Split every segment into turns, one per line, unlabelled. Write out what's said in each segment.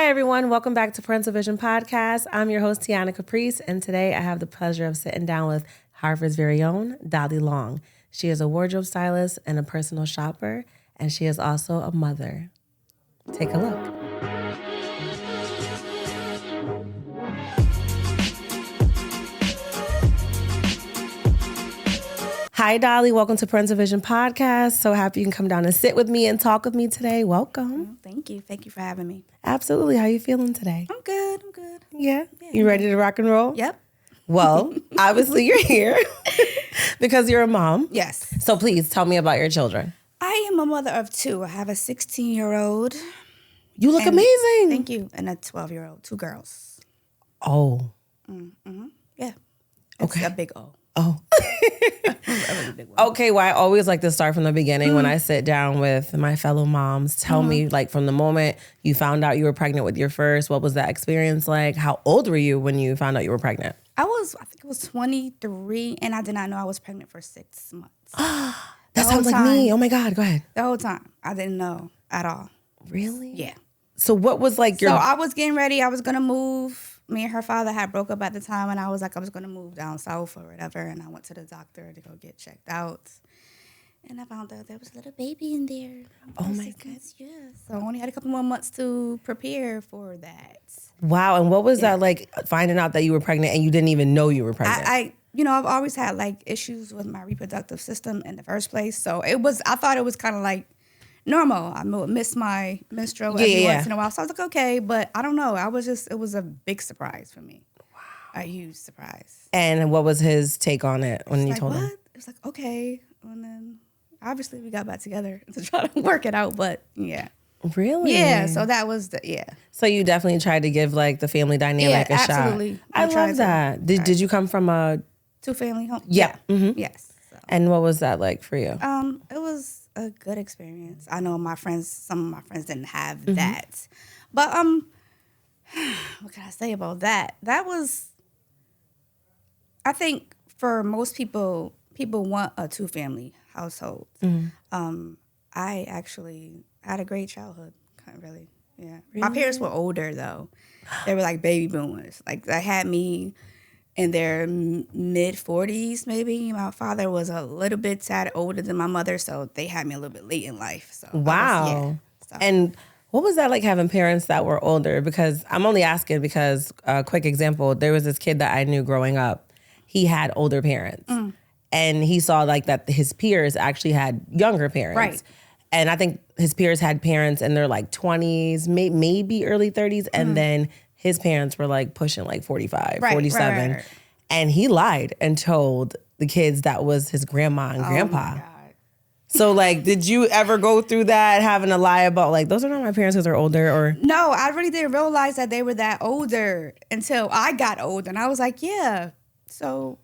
Hi, everyone. Welcome back to Parental Vision Podcast. I'm your host, Tiana Caprice, and today I have the pleasure of sitting down with Harvard's very own Dolli Long. She is a wardrobe stylist and a personal shopper, and she is also a mother. Take a look. Hi, Dolli. Welcome to Parental Vision Podcast. So happy you can come down and sit with me and talk with me today. Welcome.
Thank you. Thank you for having me.
Absolutely. How you feeling today?
I'm good.
Yeah? You ready to rock and roll?
Yep.
Well, obviously you're here because you're a mom.
Yes.
So please tell me about your children.
I am a mother of two. I have a 16-year-old.
You look amazing.
Thank you. And a 12-year-old. Two girls.
Oh.
Yeah. It's
Okay.
a big O.
Oh.
A really big one.
Okay, well, I always like to start from the beginning when I sit down with my fellow moms. Tell me, like, from the moment you found out you were pregnant with your first, what was that experience like? How old were you when you found out you were pregnant?
I think it was 23, and I did not know I was pregnant for 6 months.
That sounds like me. Oh my God, go ahead.
The whole time. I didn't know at all.
Really?
Yeah.
So what was like your...
So I was getting ready. I was going to move. Me and her father had broke up at the time, and I was like, I was going to move down south or whatever, and I went to the doctor to go get checked out. And I found out there was a little baby in there.
Oh my goodness.
Yeah. So I only had a couple more months to prepare for that.
Wow, and what was that like, finding out that you were pregnant and you didn't even know you were pregnant?
I've always had like issues with my reproductive system in the first place. So I thought it was kind of like normal. I would miss my menstrual every once in a while. So I was like, okay, but I don't know. It was a big surprise for me. Wow. A huge surprise.
And what was his take on it when you told him?
It was like, okay. And then obviously we got back together to try to work it out, but yeah.
Really?
Yeah, so that was
So you definitely tried to give like the family dynamic a shot.
Absolutely.
I love that. Did you come from a
2-family home?
Yeah. Mm-hmm.
Yes. So.
And what was that like for you?
It was a good experience. I know some of my friends didn't have that. But what can I say about that? That was, I think for most people want a 2-family household. I actually had a great childhood, really. Yeah. Really? My parents were older though. They were like baby boomers. Like they had me in their mid 40s, maybe. My father was a little bit tad older than my mother, so they had me a little bit late in life. So
wow. And what was that like having parents that were older? Because I'm only asking because a quick example, there was this kid that I knew growing up. He had older parents. And he saw like that his peers actually had younger parents.
Right.
And I think his peers had parents in their like 20s, maybe early 30s. And then his parents were like pushing like 45, 47. Right. And he lied and told the kids that was his grandma and grandpa.
My God.
So like, did you ever go through that, having to lie about like, those are not my parents because they're older or?
No, I really didn't realize that they were that older until I got older. And I was like, yeah, so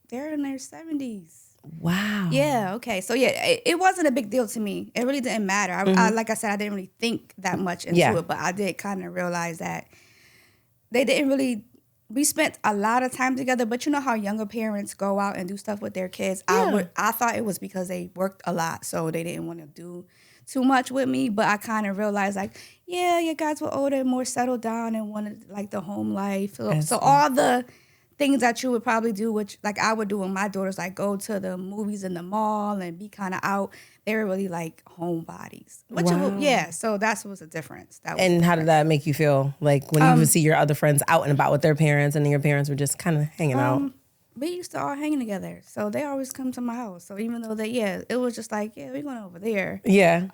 they're in their 70s.
Wow.
Yeah, okay. So yeah, it wasn't a big deal to me. It really didn't matter. I like I said, I didn't really think that much into it, but I did kind of realize that they didn't really, we spent a lot of time together, but you know how younger parents go out and do stuff with their kids? Yeah. I thought it was because they worked a lot, so they didn't want to do too much with me, but I kind of realized like, yeah, you guys were older and more settled down and wanted like the home life. So all the things that you would probably do, which like I would do with my daughters, like go to the movies in the mall and be kind of out. They were really like homebodies. So that was a difference.
And how did that make you feel? Like when you would see your other friends out and about with their parents and your parents were just kind of hanging out?
We used to all hang together. So they always come to my house. So even though it was just like, yeah, we're going over there.
Yeah.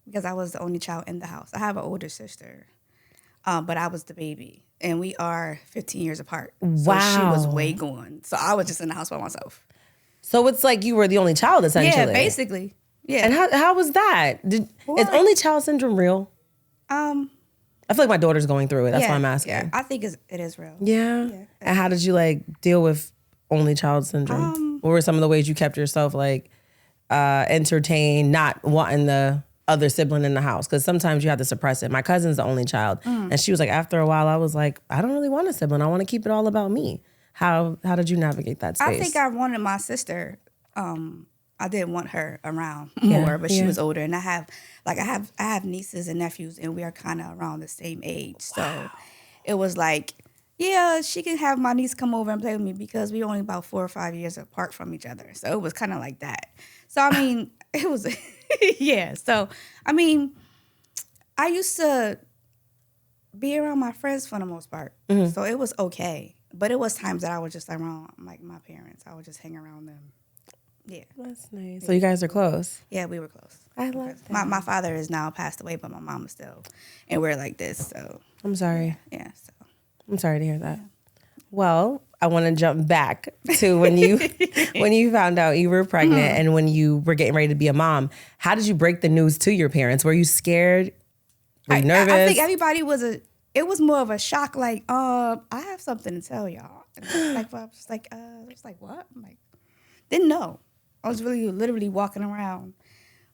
Because I was the only child in the house. I have an older sister, but I was the baby. And we are 15 years apart.
Wow.
So she was way gone. So I was just in the house by myself.
So it's like you were the only child, essentially.
Yeah, basically. Yeah.
And how was that? Is only child syndrome real? I feel like my daughter's going through it. That's why I'm asking.
Yeah, I think it is real.
Yeah. And how did you like deal with only child syndrome? What were some of the ways you kept yourself like entertained, not wanting the other sibling in the house? Because sometimes you have to suppress it. My cousin's the only child. And she was like, after a while, I was like, I don't really want a sibling. I want to keep it all about me. How did you navigate that space?
I think I wanted my sister I didn't want her around more, but she was older, and I have nieces and nephews, and we are kind of around the same age. So it was like, yeah, she can have my niece come over and play with me because we only about 4 or 5 years apart from each other. So it was kind of like that. So I mean, it was yeah. So I mean, I used to be around my friends for the most part, so it was okay. But it was times that I was just around like my parents. I would just hang around them. Yeah.
That's nice. So you guys are close?
Yeah, we were close.
I love that.
My father is now passed away, but my mom is still, and we're like this, so.
I'm sorry.
Yeah, so.
I'm sorry to hear that. Yeah. Well, I want to jump back to when you when you found out you were pregnant and when you were getting ready to be a mom. How did you break the news to your parents? Were you scared? Were you nervous?
I think everybody it was more of a shock, like, I have something to tell y'all. And I was like, what? I'm like, didn't know. I was literally walking around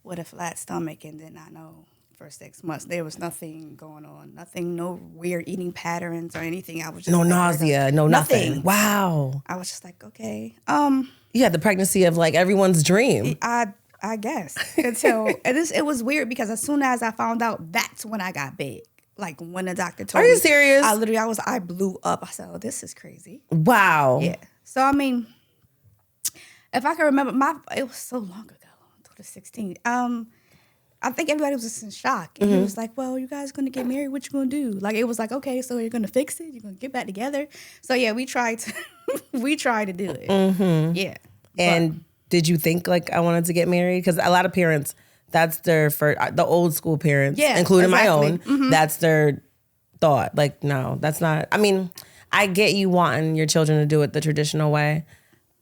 with a flat stomach and did not know for 6 months. There was nothing going on, no weird eating patterns or anything. I was just
nausea, nothing. Wow.
I was just like, okay.
You had the pregnancy of like everyone's dream.
I guess it was weird because as soon as I found out, that's when I got big. Like when the doctor told me.
Are you serious?
I blew up. I said, oh, this is crazy.
Wow.
Yeah. So I mean, if I can remember, it was so long ago, 2016. I think everybody was just in shock. And it was like, well, you guys going to get married? What you going to do? Like, it was like, okay, so you're going to fix it? You're going to get back together? So, yeah, we tried to do it. Mm-hmm. Yeah.
And did you think, like, I wanted to get married? Because a lot of parents, that's their first, the old school parents, including my own, that's their thought. Like, no, that's not, I mean, I get you wanting your children to do it the traditional way,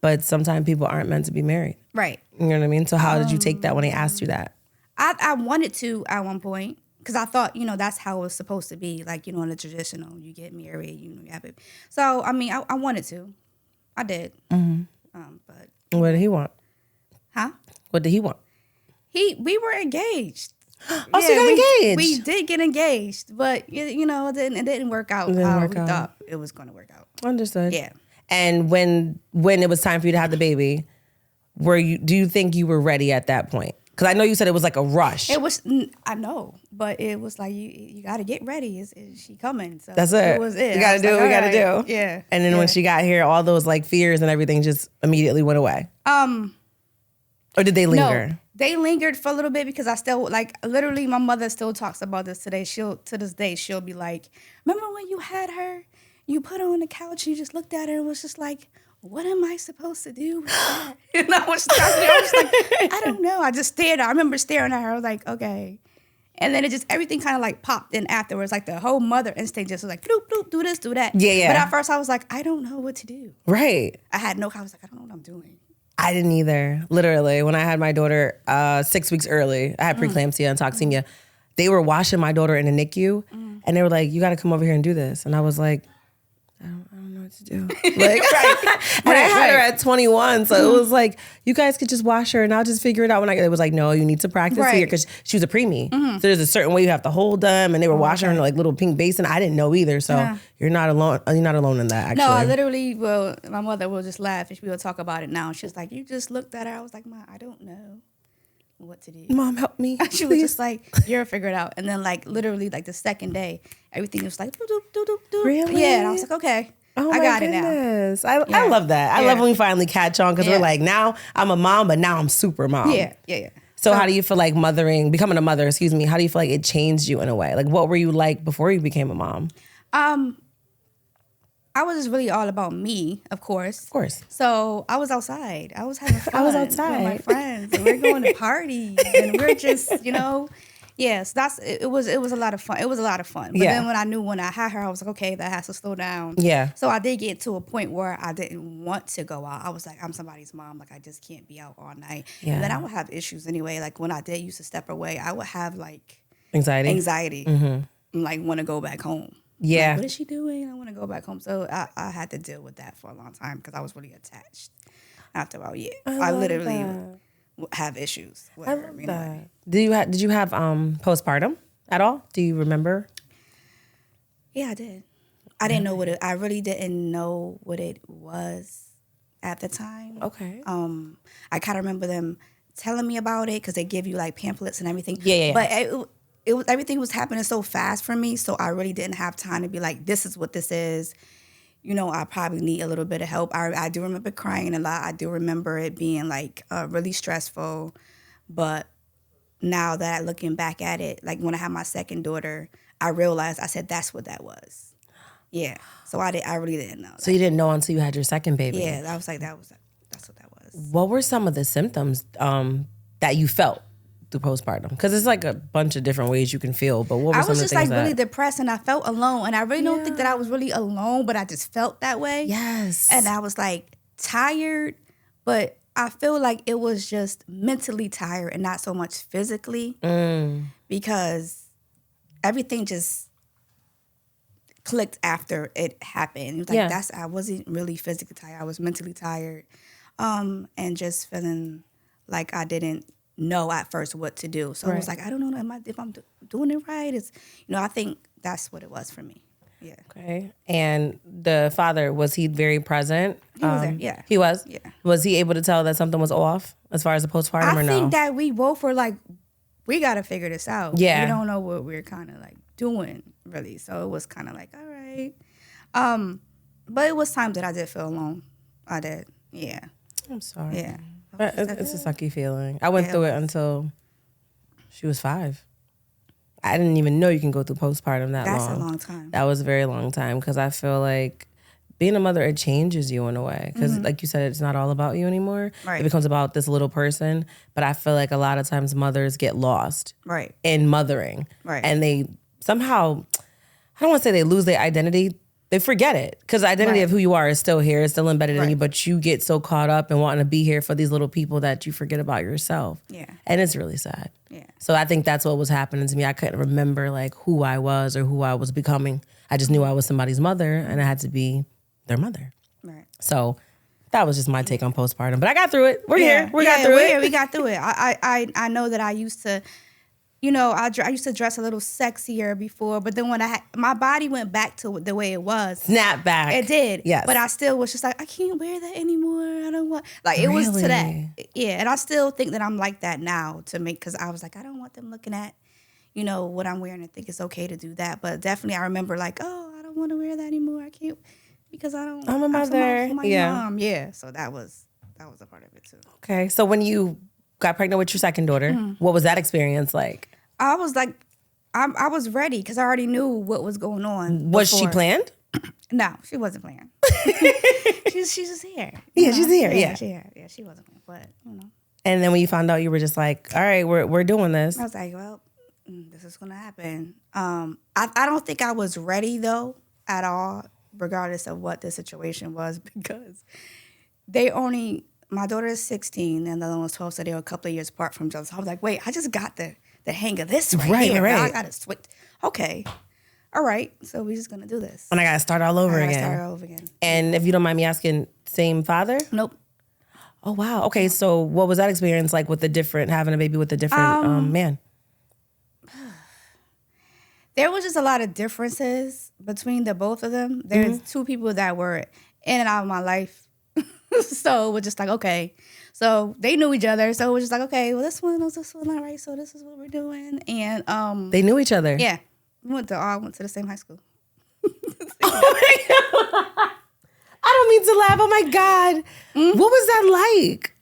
but sometimes people aren't meant to be married.
Right.
You know what I mean? So how did you take that when they asked you that?
I wanted to at one point because I thought, that's how it was supposed to be. Like, in the traditional, you get married, you have it. So, I mean, I wanted to. I did. Mm-hmm. But
what did he want?
Huh?
What did he want?
We were engaged.
Oh, so you got engaged.
We did get engaged, but, it didn't work out how we thought it was going to work out.
Understood.
Yeah.
And when it was time for you to have the baby, do you think you were ready at that point? Because I know you said it was like a rush.
It was, I know, but it was like, you got to get ready. Is she coming? So
that's it.
It was it.
You got to do what we got to do.
Yeah.
And then when she got here, all those like fears and everything just immediately went away. Or did they linger?
No, they lingered for a little bit because I still, like, literally my mother still talks about this today. To this day, she'll be like, remember when you had her? You put her on the couch and you just looked at her and was just like, what am I supposed to do with that? And I was like, I don't know. I just stared. I remember staring at her. I was like, okay. And then everything kind of like popped in afterwards. Like the whole mother instinct just was like, bloop, bloop, do this, do that.
Yeah.
But at first I was like, I don't know what to do.
Right.
I was like, I don't know what I'm doing.
I didn't either. Literally, when I had my daughter 6 weeks early, I had preeclampsia and toxemia. They were washing my daughter in the NICU, and they were like, you got to come over here and do this. And I was like, I don't know what to do. Like, and I had her at 21, so it was like, you guys could just wash her and I'll just figure it out when I get. It was like, no, you need to practice here because she was a preemie. So there's a certain way you have to hold them, and they were washing her in like little pink basin. I didn't know either, so you're not alone. You're not alone in that. Actually,
no, I literally my mother will just laugh and she will talk about it now. She was like, you just looked at her. I was like, Ma, I don't know what to do.
Mom, help me.
She was just like, you'll figure it out. And then like literally like the second day, everything was like, doop, doop, doop, doop, doop.
Really?
Yeah, and I was like, okay.
Oh,
I got it now.
I love that. I love when we finally catch on because we're like, now I'm a mom, but now I'm super mom.
Yeah.
So how do you feel like becoming a mother, how do you feel like it changed you in a way? Like what were you like before you became a mom?
I was just really all about me, of course.
Of course.
So I was outside. I was having fun.
I was outside
with my friends. And we're going to parties. And we're just, yes, it was a lot of fun. It was a lot of fun. But then when I had her, I was like, okay, that has to slow down.
Yeah.
So I did get to a point where I didn't want to go out. I was like, I'm somebody's mom. Like, I just can't be out all night. Yeah. And then I would have issues anyway. Like, when I did used to step away, I would have, like... Anxiety. Mm-hmm. Like, want to go back home.
Yeah.
Like, what is she doing? I want to go back home. So I had to deal with that for a long time because I was really attached. After about a year, I literally have issues with her.
That. Did you have postpartum at all? Do you remember?
Yeah, I did. I didn't know I really didn't know what it was at the time.
Okay.
I kind of remember them telling me about it because they give you like pamphlets and everything.
Yeah.
But it was everything was happening so fast for me, so I really didn't have time to be like, this is what this is. I probably need a little bit of help. I do remember crying a lot. I do remember it being like really stressful. But now that looking back at it, like when I had my second daughter, I realized, I said, that's what that was. Yeah. So I really didn't know.
So you didn't know until you had your second baby.
Yeah, I was like, that's what that was.
What were some of the symptoms that you felt through postpartum? Because it's like a bunch of different ways you can feel, but what were some of the things
I was just like really depressed, and I felt alone, and I really don't think that I was really alone, but I just felt that way.
Yes.
And I was like tired, but I feel like it was just mentally tired and not so much physically because everything just clicked after it happened. It was like I wasn't really physically tired. I was mentally tired, and just feeling like I didn't know at first what to do. So I was like, I don't know if I'm doing it right. It's I think that's what it was for me. Yeah.
Okay. And the father, was he very present?
He was there. Yeah.
He was?
Yeah.
Was he able to tell that something was off as far as the postpartum or no?
I think that we both were like, we got to figure this out.
Yeah.
We don't know what we're kind of like doing really. So it was kind of like, all right. But it was times that I did feel alone. I did. Yeah.
I'm sorry.
Yeah.
But it's a sucky feeling. I went through it until she was 5. I didn't even know you can go through postpartum that long.
That's a long time.
That was a very long time because I feel like being a mother, it changes you in a way. Because like you said, it's not all about you anymore.
Right.
It becomes about this little person. But I feel like a lot of times mothers get lost in mothering.
Right.
And they somehow, I don't want to say they lose their identity. They forget it because the identity of who you are is still here. It's still embedded in you, but you get so caught up in wanting to be here for these little people that you forget about yourself.
Yeah.
And it's really sad.
Yeah.
So I think that's what was happening to me. I couldn't remember like who I was or who I was becoming. I just knew I was somebody's mother and I had to be their mother.
Right.
So that was just my take on postpartum. But I got through it. We're here. We got through it.
We got through it. I know that I used to, I used to dress a little sexier before, but then when my body went back to the way it was.
Snap back.
It did.
Yes.
But I still was just like, I can't wear that anymore. I don't want, like, it was to that. Yeah. And I still think that I'm like that now because I was like, I don't want them looking at, what I'm wearing and think it's okay to do that. But definitely I remember like, oh, I don't want to wear that anymore. I can't, because I'm
a mother.
For my mom. Yeah. So that was a part of it too.
Okay. So when you got pregnant with your second daughter, what was that experience like?
I was like, I was ready because I already knew what was going on.
Was she planned?
No, she wasn't planned. she's just here.
Yeah, she's here. Yeah,
she wasn't planned, but
And then when you found out, you were just like, all right, we're doing this.
I was like, well, this is gonna happen. I don't think I was ready though at all, regardless of what the situation was, because my daughter is 16 and the other one was 12, so they were a couple of years apart from each other. So I was like, wait, I just got the hang of this right here. Now I gotta switch. Okay. All right. So we're just gonna do this.
And I gotta start all over again. And if you don't mind me asking, same father?
Nope.
Oh wow. Okay, so what was that experience like with having a baby with a different man?
There was just a lot of differences between the both of them. There's two people that were in and out of my life. So it was just like, okay. So they knew each other. So it was just like, okay, well, this one, all right. So this is what we're doing. And
they knew each other.
Yeah. We went to the same high school.
I don't mean to laugh. Oh my God. What was that like?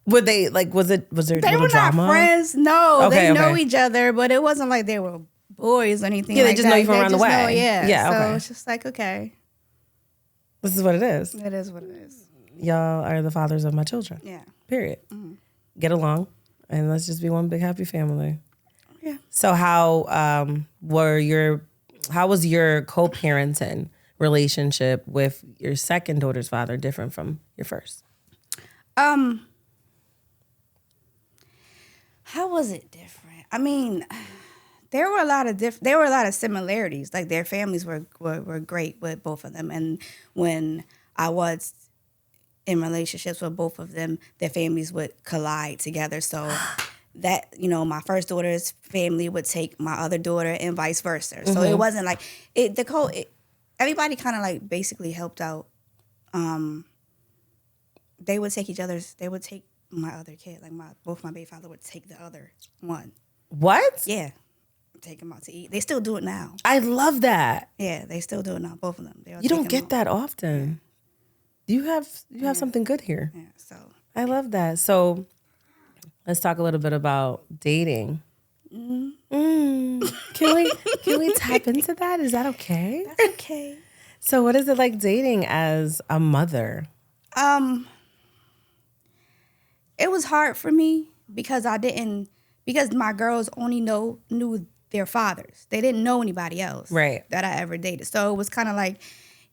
Were they like, was there
they
little drama?
They were not friends. No, they know each other, but it wasn't like they were boys or anything like that.
Yeah, they just know you from around the way.
Yeah, so it's just like, okay.
This is what it is.
It is what it is.
Y'all are the fathers of my children.
Yeah.
Period. Mm-hmm. Get along, and let's just be one big happy family.
Yeah.
So how was your co-parenting relationship with your second daughter's father different from your first?
How was it different? I mean, there were a lot of similarities. Like their families were great with both of them, and when I was in relationships with both of them, their families would collide together. So that, my first daughter's family would take my other daughter and vice versa. So it wasn't like everybody kind of like basically helped out they would take my other kid, like both my baby father would take the other one.
What?
Yeah. Take them out to eat. They still do it now.
I love that.
Yeah, they still do it now, both of them.
You don't get that often. Yeah. You have something good here.
Yeah, so.
I love that. So let's talk a little bit about dating. Can we tap into that? Is that okay?
That's okay.
So what is it like dating as a mother?
It was hard for me because my girls only knew their fathers. They didn't know anybody else that I ever dated. So it was kind of like,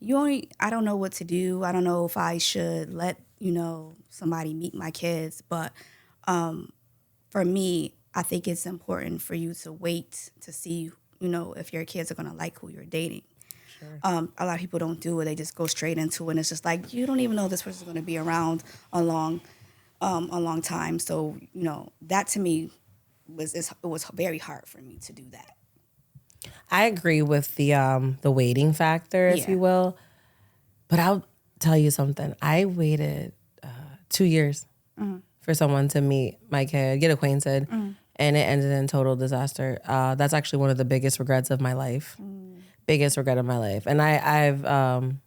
I don't know what to do. I don't know if I should let, somebody meet my kids. But for me, I think it's important for you to wait to see, if your kids are going to like who you're dating. Sure. A lot of people don't do it. They just go straight into it. And it's just like, you don't even know this person's going to be around a long time. So, that to me it was very hard for me to do that.
I agree with the waiting factor, if you will. But I'll tell you something. I waited 2 years for someone to meet my kid, get acquainted, and it ended in total disaster. That's actually one of the biggest regrets of my life. Biggest regret of my life. And I've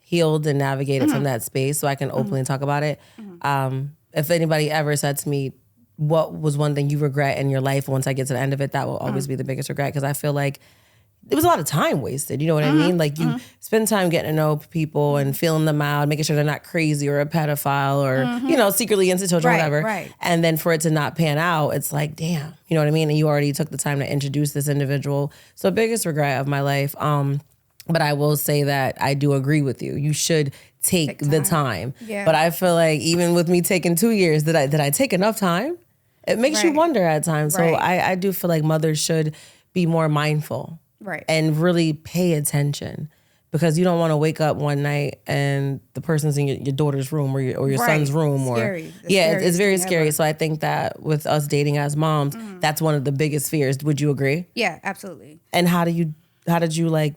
healed and navigated from that space so I can openly talk about it. If anybody ever said to me, what was one thing you regret in your life? Once I get to the end of it, that will always be the biggest regret, because I feel like it was a lot of time wasted. You know what I mean? Like you spend time getting to know people and feeling them out, making sure they're not crazy or a pedophile or, secretly into children, whatever.
Right.
And then for it to not pan out, it's like, damn, you know what I mean? And you already took the time to introduce this individual. So biggest regret of my life. But I will say that I do agree with you. You should take the time.
Yeah.
But I feel like even with me taking 2 years, did I take enough time? It makes you wonder at times. So I do feel like mothers should be more mindful.
Right.
And really pay attention, because you don't want to wake up one night and the person's in your daughter's room or your son's room.
Scary.
It's very scary. Ever. So I think that with us dating as moms, that's one of the biggest fears. Would you agree?
Yeah, absolutely.
And how did you like,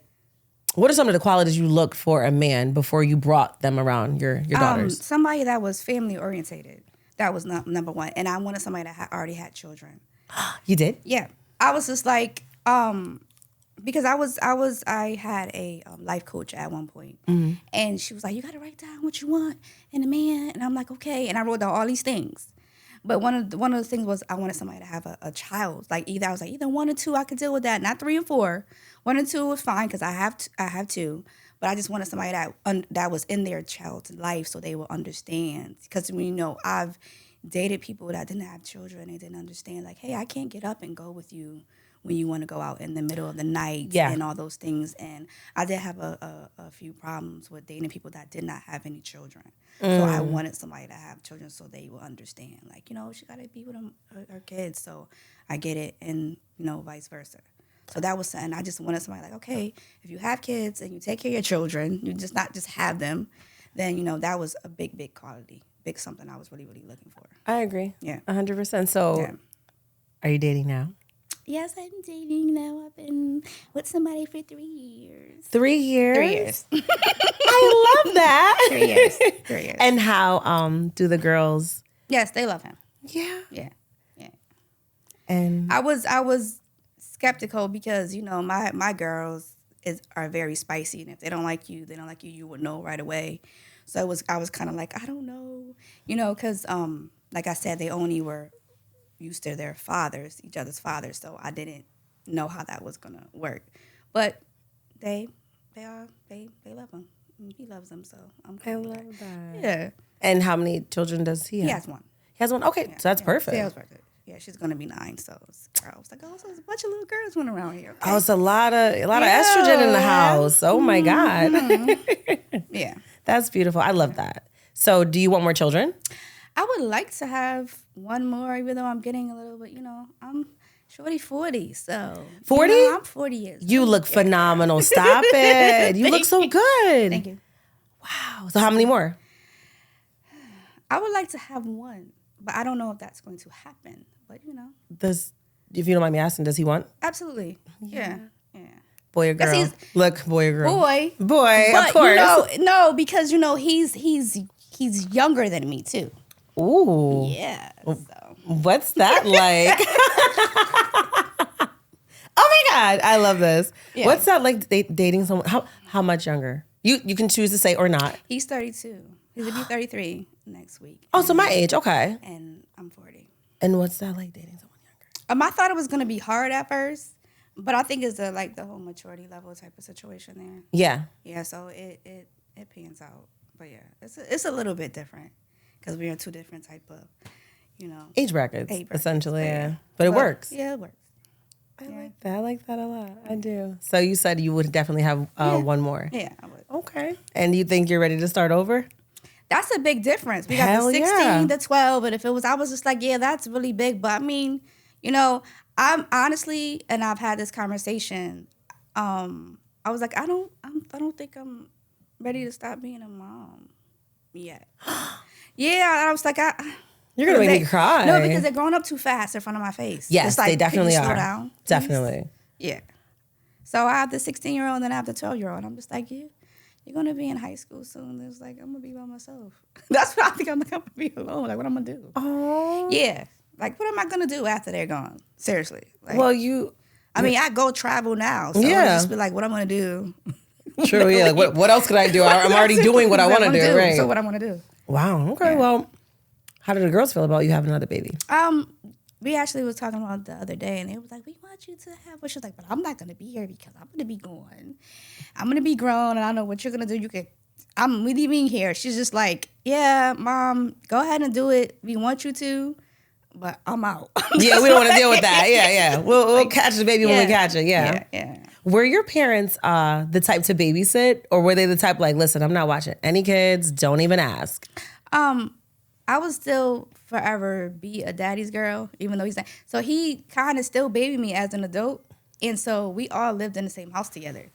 what are some of the qualities you looked for a man before you brought them around your daughters?
Somebody that was family orientated. That was number one. And I wanted somebody that already had children.
You did?
Yeah. I was just like, because I had a life coach at one point, and she was like, you got to write down what you want in a man. And I'm like, okay. And I wrote down all these things. But one of the things was I wanted somebody to have a child. Like I was like, either 1 or 2, I could deal with that. Not 3 or 4. 1 or 2 was fine because I have 2. But I just wanted somebody that was in their child's life so they will understand. Because I've dated people that didn't have children. They didn't understand. Like, hey, I can't get up and go with you when you want to go out in the middle of the night and all those things. And I did have a few problems with dating people that did not have any children. So I wanted somebody to have children so they will understand. Like, she got to be with her kids. So I get it, and, vice versa. So that was something. I just wanted somebody like, okay, if you have kids and you take care of your children, you just not just have them, then, that was a big, big quality. Big something I was really, really looking for.
I agree.
Yeah.
100%. So are you dating now?
Yes, I'm dating now. I've been with somebody for 3 years.
3 years?
3 years.
I love that.
3 years. 3 years.
And how do the girls?
Yes, they love him.
Yeah.
Yeah.
And
I was skeptical because my girls are very spicy, and if they don't like you, you would know right away. So I was kind of like, I don't know, because like I said, they only were used to their fathers, each other's fathers, so I didn't know how that was gonna work. But they love him. He loves them, so I'm cool.
I love that.
Yeah.
And how many children does he have?
He has 1.
He has 1? Okay, so that's perfect.
Yeah, yeah, she's gonna be 9, so I was like, oh, so there's a bunch of little girls running around here. Okay.
Oh, it's a lot of estrogen in the house. Oh my God.
Yeah.
That's beautiful. I love that. So do you want more children?
I would like to have 1 more, even though I'm getting a little bit, I'm shorty 40, so.
40?
I'm 40 years old.
You look phenomenal. Stop it. You look so good.
Thank you.
Wow. So how many more?
I would like to have 1, but I don't know if that's going to happen. But,
If you don't mind me asking, does he want?
Absolutely. Yeah.
Boy or girl? Look, boy or girl?
Boy.
Boy,
But,
of course.
No, because, he's he's younger than me too.
Ooh.
Yeah. So.
What's that like? Oh my God, I love this. Yeah. What's that like dating someone? How much younger? You can choose to say or not.
He's 32. He's gonna be 33 next week.
Oh, so my age, okay.
And I'm 40.
And what's that like dating someone younger?
I thought it was gonna be hard at first, but I think it's the whole maturity level type of situation there.
Yeah.
Yeah. So it pans out, but yeah, it's a little bit different because we're in two different type of,
age brackets essentially. Yeah. But it works.
Yeah, it works.
I like that. I like that a lot. I do. So you said you would definitely have one more.
Yeah, I would. Okay.
And you think you're ready to start over?
That's a big difference. We got the 16, the 12, and I was just like, yeah, that's really big. But I mean, I'm honestly, and I've had this conversation. I was like, I don't think I'm ready to stop being a mom yet. Yeah, and I was like,
you're gonna make me cry.
No, because they're growing up too fast in front of my face.
Yes, they definitely are.
Slow down,
definitely.
Yeah. So I have the 16-year-old and then I have the 12-year-old. I'm just like, you're gonna be in high school soon. It's like I'm gonna be by myself. That's what I think. I'm gonna be alone. Like, what I'm gonna do? Oh. Yeah. Like, what am I gonna do after they're gone? Seriously. Like,
well,
I go travel now. So I'll just be like, what I'm gonna do.
True. Yeah. Like, what else could I do? I'm already doing what I want to do. Right.
So what I'm gonna do.
Wow. Okay. Yeah. Well. How did the girls feel about you having another baby?
We actually was talking about it the other day, and they was like, "We want you to have." But she was like, "But I'm not gonna be here because I'm gonna be gone. I'm gonna be grown, and I know what you're gonna do. I'm leaving here." She's just like, "Yeah, Mom, go ahead and do it. We want you to, but I'm out."
Yeah, we don't want to deal with that. Yeah. We'll catch the baby when we catch it. Yeah. Were your parents the type to babysit, or were they the type like, "Listen, I'm not watching any kids. Don't even ask."
I would still forever be a daddy's girl, even though he's not. So he kind of still babied me as an adult. And so we all lived in the same house together.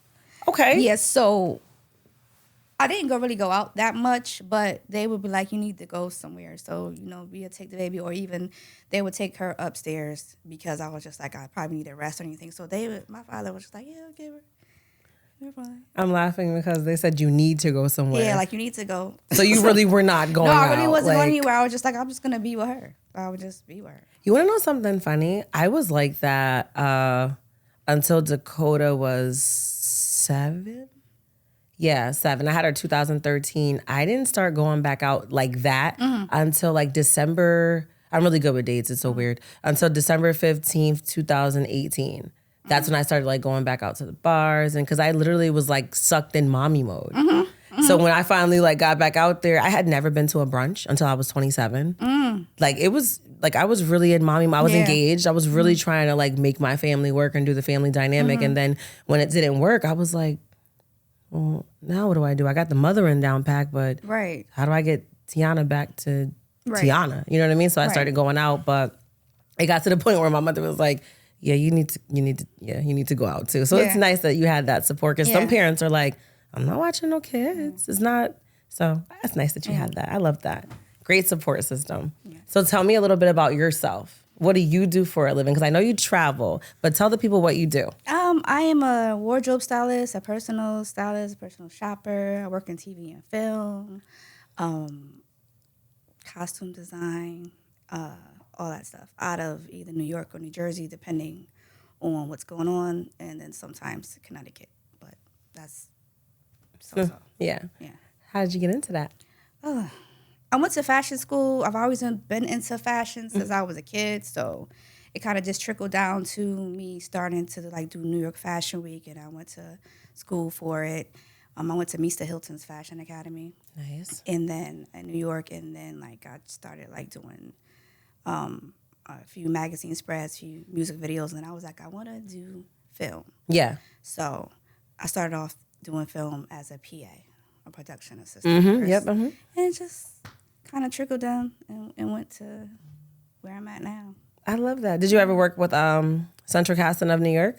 Okay.
Yeah, so I didn't really go out that much, but they would be like, you need to go somewhere. So, we would take the baby, or even they would take her upstairs because I was just like, I probably need a rest or anything. So my father was just like, yeah, I'll give her. You're fine.
I'm laughing because they said you need to go somewhere.
Yeah, like you need to go.
So you really were not going out.
No, I really wasn't going anywhere. I was just like, I'm just going to be with her. I would just be with her.
You want to know something funny? I was like that until Dakota was 7. Yeah, 7. I had her 2013. I didn't start going back out like that until like December. I'm really good with dates. It's so weird. Until December 15th, 2018. That's when I started like going back out to the bars, and because I literally was like sucked in mommy mode. So when I finally like got back out there, I had never been to a brunch until I was 27. Like it was like I was really in mommy mode. I was engaged. I was really trying to like make my family work and do the family dynamic. And then when it didn't work, I was like, well, now what do? I got the mothering down pat, but how do I get Tiana back to Tiana? You know what I mean? So I started going out, but it got to the point where my mother was like, yeah, you need to go out too. So it's nice that you had that support, because some parents are like, I'm not watching no kids. It's not. So that's nice that you had that. I love that. Great support system. Yeah. So tell me a little bit about yourself. What do you do for a living? Because I know you travel, but tell the people what you do.
I am a wardrobe stylist, a personal stylist, a personal shopper. I work in TV and film, costume design, all that stuff, out of either New York or New Jersey, depending on what's going on, and then sometimes Connecticut. But that's so.
Yeah. How did you get into that?
I went to fashion school. I've always been into fashion since I was a kid, so it kind of just trickled down to me starting to like do New York Fashion Week, and I went to school for it. I went to Mr. Hilton's Fashion Academy.
Nice.
And then in New York, and then like I started like doing a few magazine spreads, a few music videos, and I was like, I want to do film. Yeah. So I started off doing film as a PA, a production assistant. And it just kind of trickled down and went to where I'm at now.
I love that. Did you ever work with Central Casting of New York?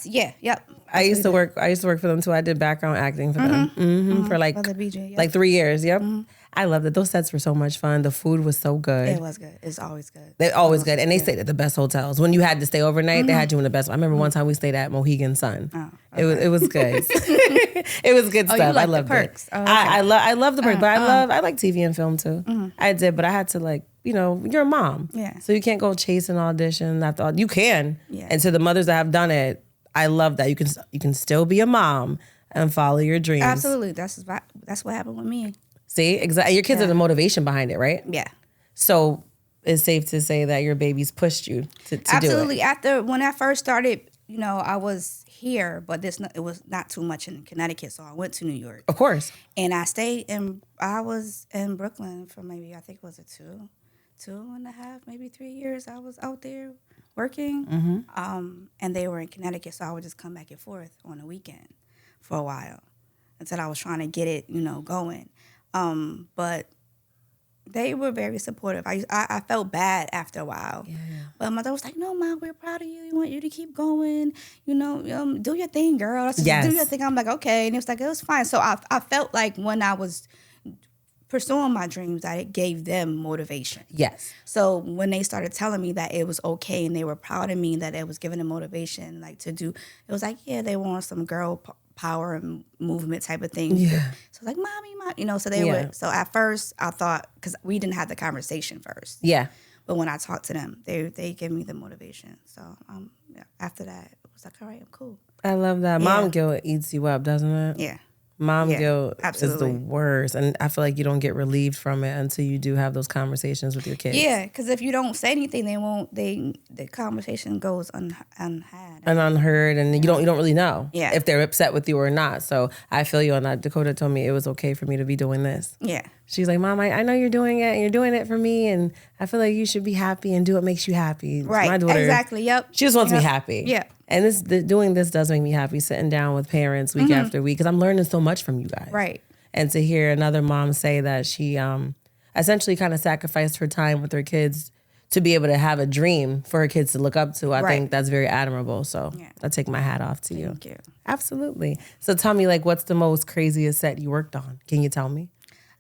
Yep.
I used to work for them too. I did background acting for them for like 3 years. Yep. I loved it. Those sets were so much fun. The food was so good.
It was good. It's always good.
They're always good. And they stayed at the best hotels. When you had to stay overnight, they had you in the best. I remember one time we stayed at Mohegan Sun.
Oh, okay.
It was good. It was good stuff.
You like
I loved
the perks.
it.
Oh, okay.
I love the perks, but I like TV and film too. I did, but I had to like, you know, you're a mom.
Yeah.
So you can't go chase an audition after all. You can.
Yeah.
And to the mothers that have done it, I love that. You can still be a mom and follow your dreams.
Absolutely. That's what happened with me.
See, exactly. Your kids are the motivation behind it, right?
Yeah.
So it's safe to say that your babies pushed you to
Absolutely.
do it.
When I first started, you know, I was here, but it was not too much in Connecticut, so I went to New York.
Of course.
And I was in Brooklyn for maybe, I think it was a 2.5, maybe 3 years. I was out there working, and they were in Connecticut, so I would just come back and forth on the weekend for a while until I was trying to get it, you know, going. But they were very supportive. I felt bad after a while. Yeah. But my mother was like, no, Mom, we're proud of you. We want you to keep going. You know, do your thing, girl. Just do your thing. I'm like, okay. And it was fine. So I felt like when I was pursuing my dreams that it gave them motivation.
Yes.
So when they started telling me that it was okay and they were proud of me, that it was giving them motivation, like to do, it was like, yeah, they want some girl power and movement type of thing.
Yeah.
So like, mommy, you know, so they would. So at first I thought, because we didn't have the conversation first.
Yeah.
But when I talked to them, they gave me the motivation. So after that, it was like, all right, I'm cool.
I love that. Yeah. Mom guilt eats you up, doesn't it?
Yeah.
Mom guilt
absolutely.
is the worst. And I feel like you don't get relieved from it until you do have those conversations with your kids.
Yeah, because if you don't say anything, the conversation goes unheard.
And unheard, and you don't really know
if
they're upset with you or not. So I feel you on that. Dakota told me it was okay for me to be doing this.
Yeah.
She's like, Mom, I know you're doing it, and you're doing it for me, and I feel like you should be happy and do what makes you happy.
Right.
My daughter,
exactly. Yep.
She just wants me happy.
Yeah.
And doing this does make me happy, sitting down with parents week after week, because I'm learning so much from you guys.
Right.
And to hear another mom say that she essentially kind of sacrificed her time with her kids to be able to have a dream for her kids to look up to, I think that's very admirable. So I take my hat off to you.
Thank you.
Absolutely. So tell me, like, what's the most craziest set you worked on? Can you tell me?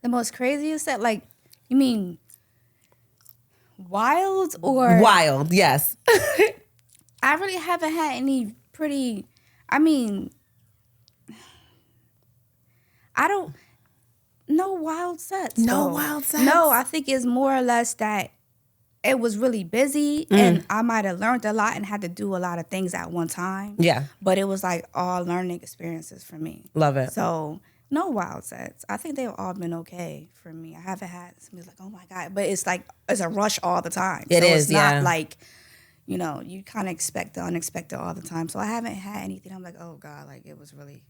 The most craziest set, like, you mean wild or?
Wild, yes.
I really haven't had any pretty, no wild sets.
No wild sets?
No, I think it's more or less that it was really busy and I might have learned a lot and had to do a lot of things at one time.
Yeah.
But it was like all learning experiences for me.
Love it.
So no wild sets. I think they've all been okay for me. I haven't had somebody's like, oh my God. But it's like, it's a rush all the time. It's not like, you know, you kind of expect the unexpected all the time. So I haven't had anything. I'm like, oh God, like it was really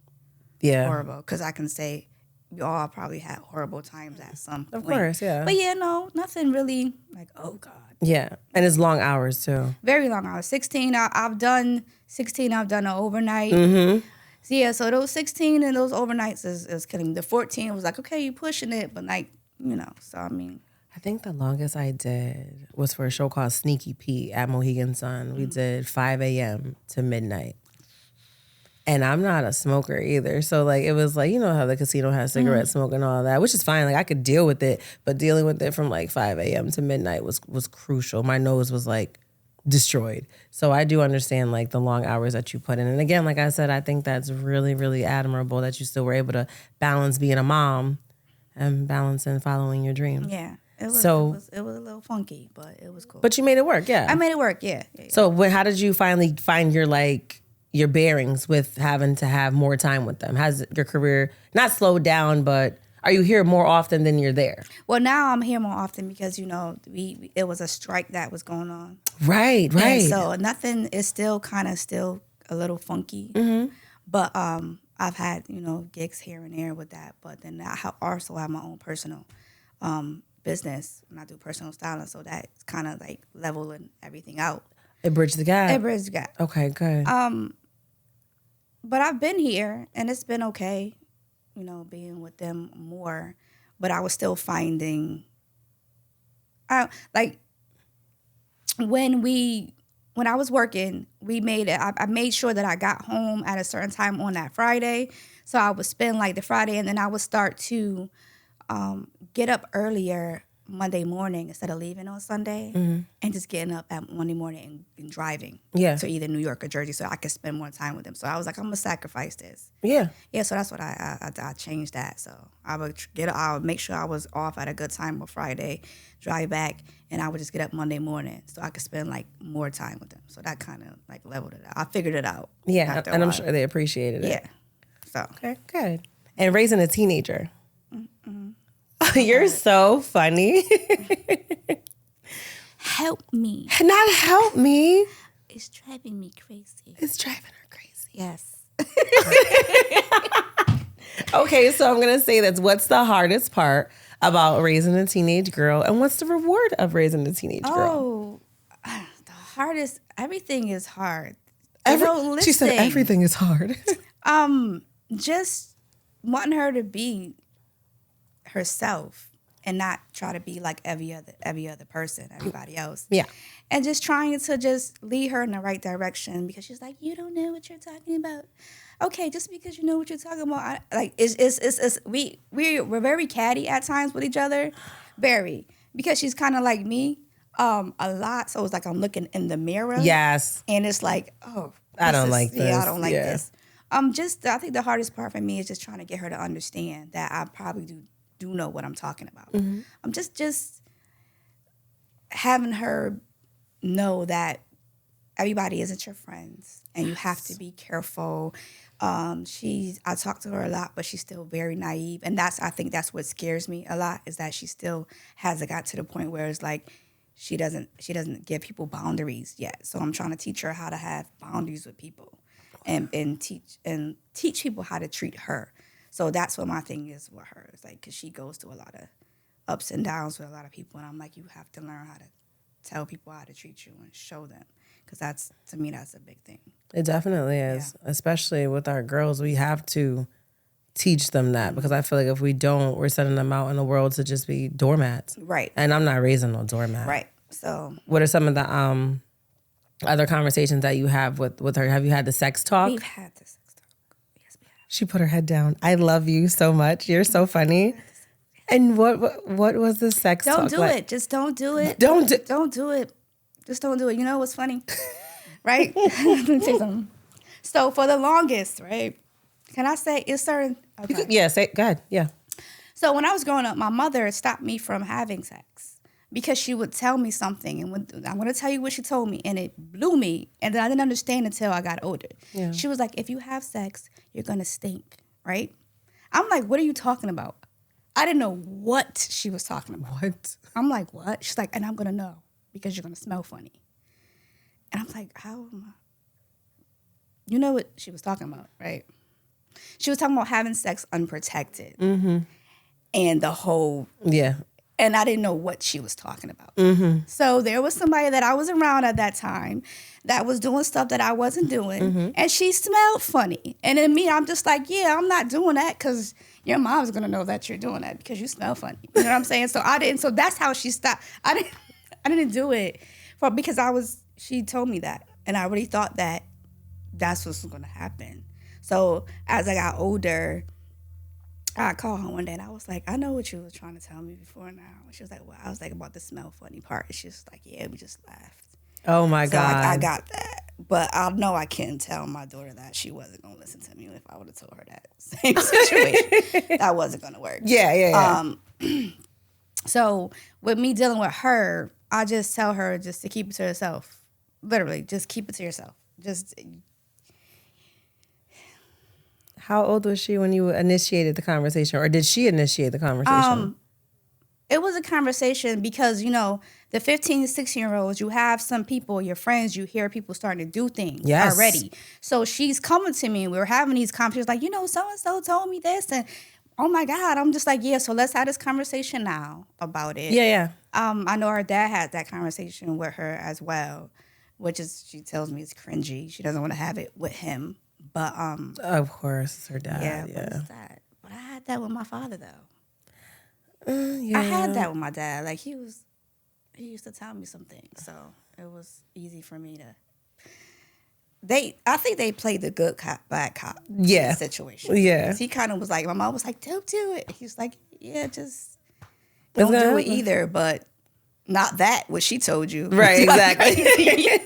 horrible. Because I can say we all probably had horrible times at some point.
Of course, yeah.
But yeah, no, nothing really like, oh God.
Yeah, and it's long hours too.
Very long hours. 16, I've done an overnight.
Mm-hmm.
So yeah, so those 16 and those overnights is killing me. The 14 was like, okay, you pushing it, but like, you know, so I mean.
I think the longest I did was for a show called Sneaky Pete at Mohegan Sun. We did 5 a.m. to midnight. And I'm not a smoker either. So, like, it was like, you know how the casino has cigarette smoke and all that, which is fine. Like, I could deal with it. But dealing with it from, like, 5 a.m. to midnight was crucial. My nose was, like, destroyed. So I do understand, like, the long hours that you put in. And again, like I said, I think that's really, really admirable that you still were able to balance being a mom and balancing following your dreams.
Yeah. It was a little funky, but it was cool.
But you made it work, yeah.
I made it work, yeah.
So how did you finally find your bearings with having to have more time with them? Has your career not slowed down, but are you here more often than you're there?
Well, now I'm here more often because, you know, it was a strike that was going on.
Right.
And so nothing is still a little funky. Mm-hmm. But I've had, you know, gigs here and there with that. But then I also have my own personal business and I do personal styling. So that's kind of like leveling everything out.
It bridged the gap. Okay, good.
But I've been here and it's been okay, you know, being with them more. But I was still finding, like, when I was working, I made sure that I got home at a certain time on that Friday. So I would spend like the Friday and then I would start to get up earlier Monday morning instead of leaving on Sunday, and just getting up at Monday morning and driving to either New York or Jersey so I could spend more time with them. So I was like, I'm gonna sacrifice this. Yeah. So that's what I changed that. So I would make sure I was off at a good time on Friday, drive back, and I would just get up Monday morning so I could spend like more time with them. So that kind of like leveled it out. I figured it out.
Yeah, and I'm sure they appreciated it.
Yeah. So
okay, good. And raising a teenager. You're so funny.
Help me.
Not help me.
It's driving me crazy.
It's driving her crazy.
Yes.
Okay, so I'm going to say this. What's the hardest part about raising a teenage girl, and what's the reward of raising a teenage girl?
Oh, the hardest. Everything is hard.
She said everything is hard.
Just wanting her to be herself and not try to be like every other person, everybody else. Yeah. And just trying to just lead her in the right direction, because she's like, you don't know what you're talking about. Okay, just because you know what you're talking about, we're very catty at times with each other, very, because she's kind of like me, a lot. So it's like I'm looking in the mirror.
Yes.
And it's like, oh,
I don't like this.
Yeah, I don't like this. I think the hardest part for me is just trying to get her to understand that I probably do know what I'm talking about. I'm just having her know that everybody isn't your friends, and you have to be careful. I talk to her a lot, but she's still very naive, and I think that's what scares me a lot, is that she still hasn't got to the point where it's like she doesn't give people boundaries yet. So I'm trying to teach her how to have boundaries with people, and teach people how to treat her. So that's what my thing is with her. It's like, because she goes through a lot of ups and downs with a lot of people, and I'm like, you have to learn how to tell people how to treat you and show them, because to me that's a big thing.
It definitely is, especially with our girls. We have to teach them that, because I feel like if we don't, we're sending them out in the world to just be doormats. Right. And I'm not raising no doormat. Right. So what are some of the other conversations that you have with her? Have you had the sex talk?
We've had the sex talk. Yes, we have.
She put her head down. I love you so much. You're so funny. And what was the sex talk?
Don't do it. Just don't do it.
Don't do
it. Just don't do it. You know what's funny? Right? Let me say something. So for the longest, right? Can I say it's certain? Okay.
Yeah, go ahead. Yeah.
So when I was growing up, my mother stopped me from having sex, because she would tell me something, and I'm going to tell you what she told me, and it blew me, and then I didn't understand until I got older. Yeah. She was like, if you have sex, you're going to stink, right? I'm like, what are you talking about? I didn't know what she was talking about.
What?
I'm like, what? She's like, and I'm going to know, because you're going to smell funny. And I'm like, how am I? You know what she was talking about, right? She was talking about having sex unprotected. Mm-hmm. And the whole... Yeah. And I didn't know what she was talking about. Mm-hmm. So there was somebody that I was around at that time that was doing stuff that I wasn't doing. Mm-hmm. And she smelled funny. And in me, I'm just like, yeah, I'm not doing that, because your mom's going to know that you're doing that because you smell funny. You know what I'm saying? So that's how she stopped. I didn't do it because she told me that. And I really thought that that's what's going to happen. So as I got older, I called her one day and I was like, I know what you were trying to tell me before now. She was like, well, I was like, about the smell funny part. She was like, yeah, we just laughed.
Oh my God.
I got that. But I know I couldn't tell my daughter that. She wasn't going to listen to me if I would have told her that same situation. That wasn't going to work.
Yeah.
So with me dealing with her, I just tell her just to keep it to herself. Literally, just keep it to yourself.
How old was she when you initiated the conversation, or did she initiate the conversation?
It was a conversation because, the 15 to 16-year-olds, you have some people, your friends, you hear people starting to do things already. So she's coming to me and we were having these conversations like, so-and-so told me this. And oh my God, I'm just like, yeah, so let's have this conversation now about it.
Yeah.
I know her dad had that conversation with her as well, which is, she tells me it's cringy. She doesn't want to have it with him. But
of course, her dad.
Yeah. But it's that. But I had that with my father though. Yeah. I had that with my dad. Like he used to tell me some things, so it was easy for me to I think they played the good cop, bad cop situation.
Yeah.
Because he kind of was like, my mom was like, don't do it. He's like, yeah, just don't do it either. But not that, what she told you.
Right, exactly.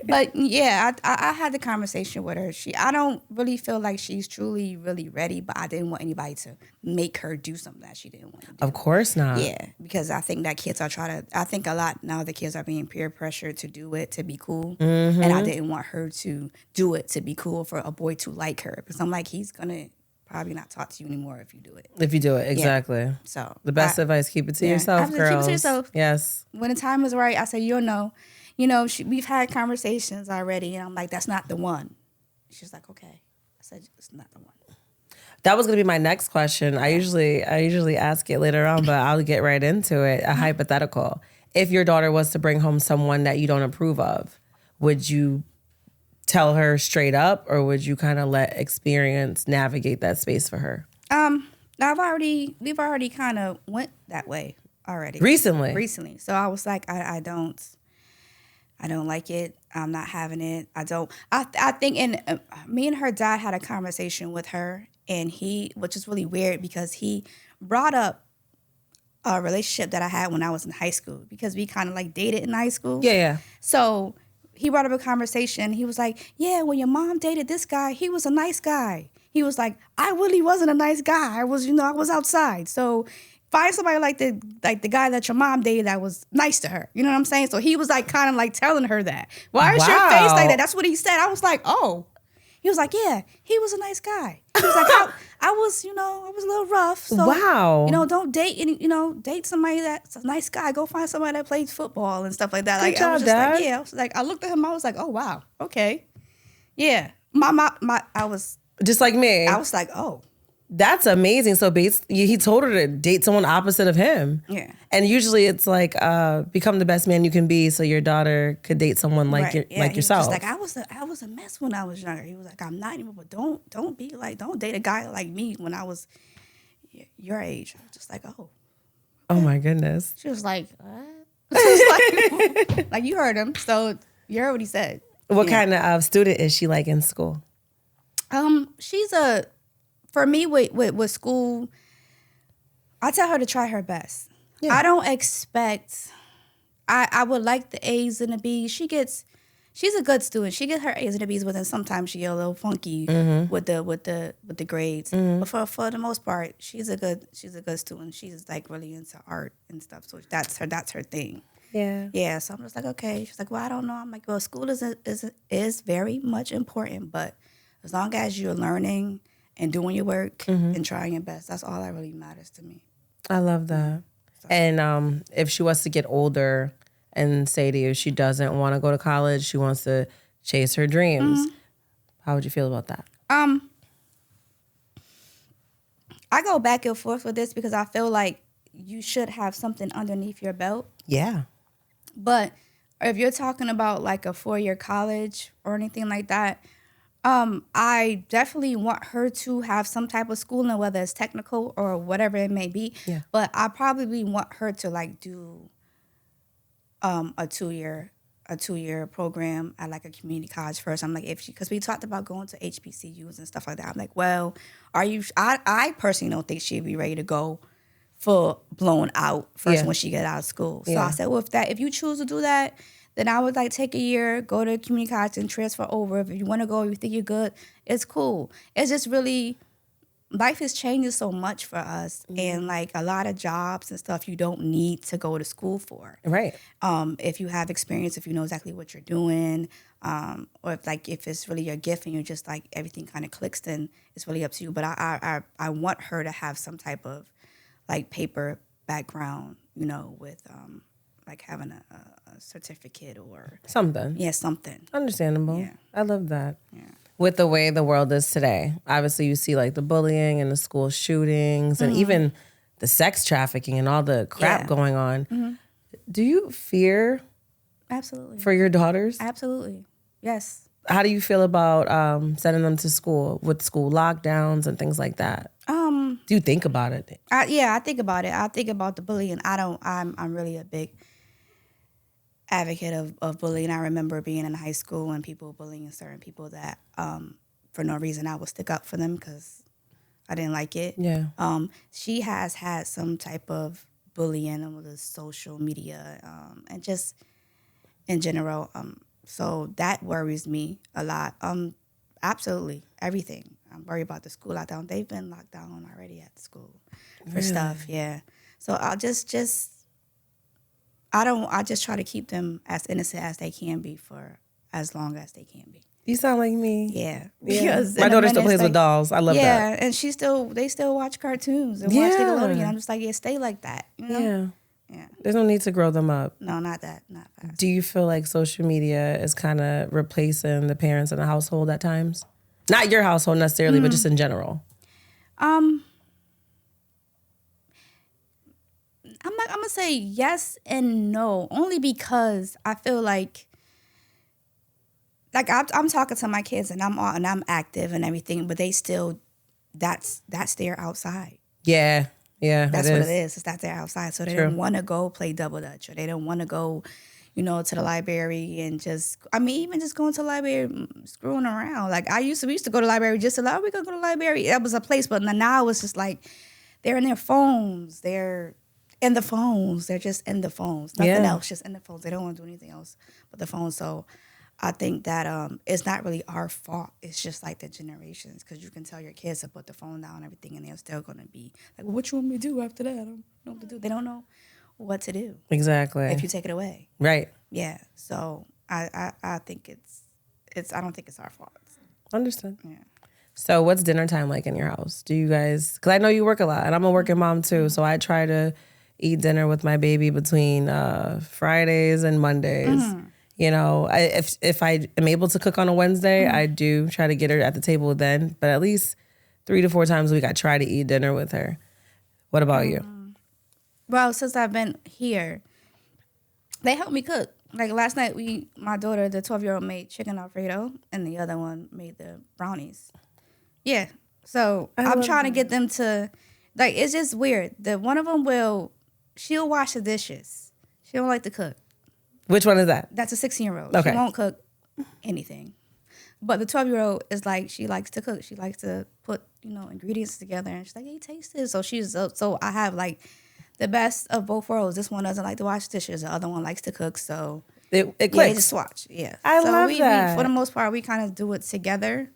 But yeah, I had the conversation with her. I don't really feel like she's truly, really ready, but I didn't want anybody to make her do something that she didn't want to do.
Of course not.
Yeah, because I think that kids are I think a lot now the kids are being peer pressured to do it to be cool. Mm-hmm. And I didn't want her to do it to be cool for a boy to like her. Because I'm like, he's going to probably not talk to you anymore if you do it.
If you do it, exactly.
Yeah. So
the best advice, keep it to yourself, girls. Keep it to yourself. Yes.
When the time is right, I say, you'll know. We've had conversations already, and I'm like, that's not the one. She's like, okay. I said, it's not the one.
That was going to be my next question. I usually ask it later on, but I'll get right into it. A hypothetical. If your daughter was to bring home someone that you don't approve of, would you tell her straight up, or would you kind of let experience navigate that space for her?
We've already kind of went that way already. Recently. So I was like, I don't like it. I'm not having it. I think, and me and her dad had a conversation with her, and which is really weird because he brought up a relationship that I had when I was in high school, because we kind of like dated in high school.
Yeah.
So he brought up a conversation. He was like, yeah, when your mom dated this guy, he was a nice guy. He was like, I really wasn't a nice guy. I was outside. So find somebody like the guy that your mom dated that was nice to her. You know what I'm saying? So he was like kind of like telling her that. Why is your face like that? That's what he said. I was like, oh. He was like, yeah, he was a nice guy. He was like, I was a little rough. So, don't date somebody that's a nice guy. Go find somebody that plays football and stuff like that.
Good job, Dad.
I was like, I looked at him, I was like, oh, wow, okay. Yeah. I was.
Just like me.
I was like, oh.
That's amazing. So he told her to date someone opposite of him.
Yeah.
And usually it's like, become the best man you can be so your daughter could date someone like yourself.
Just like, I was a mess when I was younger. He was like, I'm not anymore, but don't date a guy like me when I was your age. I was just like, oh. Okay.
Oh my goodness.
She was like, what? Like you heard him. So you heard what he said.
What kind of student is she like in school?
For me, with school, I tell her to try her best. Yeah. I don't expect. I would like the A's and the B's. She's a good student. She gets her A's and the B's, but then sometimes she get a little funky with the grades. Mm-hmm. But for the most part, she's a good student. She's like really into art and stuff. So that's her thing.
Yeah.
Yeah. So I'm just like, okay. She's like, well, I don't know. I'm like, well, school is very much important, but as long as you're learning and doing your work and trying your best, that's all that really matters to me.
I love that. So. And if she was to get older and say to you she doesn't want to go to college, she wants to chase her dreams, how would you feel about that?
I go back and forth with this because I feel like you should have something underneath your belt.
Yeah.
But if you're talking about like a 4-year college or anything like that, I definitely want her to have some type of schooling, whether it's technical or whatever it may be.
Yeah.
But I probably want her to like do a 2-year program at like a community college first. I'm like, because we talked about going to HBCUs and stuff like that. I'm like, well, I personally don't think she'd be ready to go full blown out first when she get out of school. So I said, well, if you choose to do that, then I would like take a year, go to community college and transfer over. If you want to go, you think you're good, it's cool. It's just really, life is changing so much for us. And like a lot of jobs and stuff you don't need to go to school for.
Right.
If you have experience, if you know exactly what you're doing, or if it's really your gift and you're just like everything kind of clicks, then it's really up to you. But I want her to have some type of like paper background, with like having a certificate or
something.
Yeah, something.
Understandable.
Yeah.
I love that.
Yeah.
With the way the world is today, obviously you see like the bullying and the school shootings and even the sex trafficking and all the crap going on. Mm-hmm. Do you fear
Absolutely
for your daughters?
Absolutely. Yes.
How do you feel about sending them to school with school lockdowns and things like that? Do you think about it?
I think about it. I think about the bullying. I'm really a big advocate of bullying. I remember being in high school and people bullying certain people that for no reason I would stick up for them because I didn't like it.
Yeah.
She has had some type of bullying on the social media and just in general. So that worries me a lot. Absolutely, everything. I'm worried about the school lockdown. They've been locked down already at the school for stuff. Yeah. So I'll I just try to keep them as innocent as they can be for as long as they can be.
You sound like me.
Yeah.
Because my daughter still plays with dolls. I love that.
Yeah, and they still watch cartoons and watch Nickelodeon. I'm just like, yeah, stay like that. You know? Yeah.
There's no need to grow them up.
No, not that. Not fast.
Do you feel like social media is kind of replacing the parents in the household at times? Not your household necessarily, but just in general.
I'm gonna say yes and no, only because I feel like I'm talking to my kids and I'm active and everything, but they still that's their outside.
Yeah,
that's what it is. It's that they're outside, so they don't want to go play double dutch, or they don't want to go, to the library and even just going to the library, screwing around. Like we used to go to the library just to like, we gonna go to the library. That was a place, but now it's just like they're in their phones. They're in the phones. They're just in the phones. Nothing else, just in the phones. They don't want to do anything else but the phone. So I think that it's not really our fault. It's just like the generations, because you can tell your kids to put the phone down and everything, and they're still going to be like, well, what you want me to do after that? I don't know what to do. They don't know what to do.
Exactly.
If you take it away.
Right.
Yeah. So I think I don't think it's our fault.
Understood.
Yeah.
So what's dinner time like in your house? Do you guys, because I know you work a lot, and I'm a working mom too, so I try to eat dinner with my baby between Fridays and Mondays. Mm-hmm. If I am able to cook on a Wednesday, I do try to get her at the table then. But at least 3 to 4 times a week, I try to eat dinner with her. What about you?
Well, since I've been here, they help me cook. Like last night, my daughter, the 12-year-old, made chicken Alfredo, and the other one made the brownies. Yeah. So I'm trying to get them to, like, it's just weird. One of them she'll wash the dishes. She don't like to cook.
Which one is that?
That's a 16-year-old.
Okay.
She won't cook anything. But the 12-year-old is like, she likes to cook. She likes to put, ingredients together. And she's like, hey, taste this. So I have like the best of both worlds. This one doesn't like to wash dishes. The other one likes to cook. So
it clicks.
Yeah, just watch. Yeah.
I love that.
For the most part, we kind of do it together.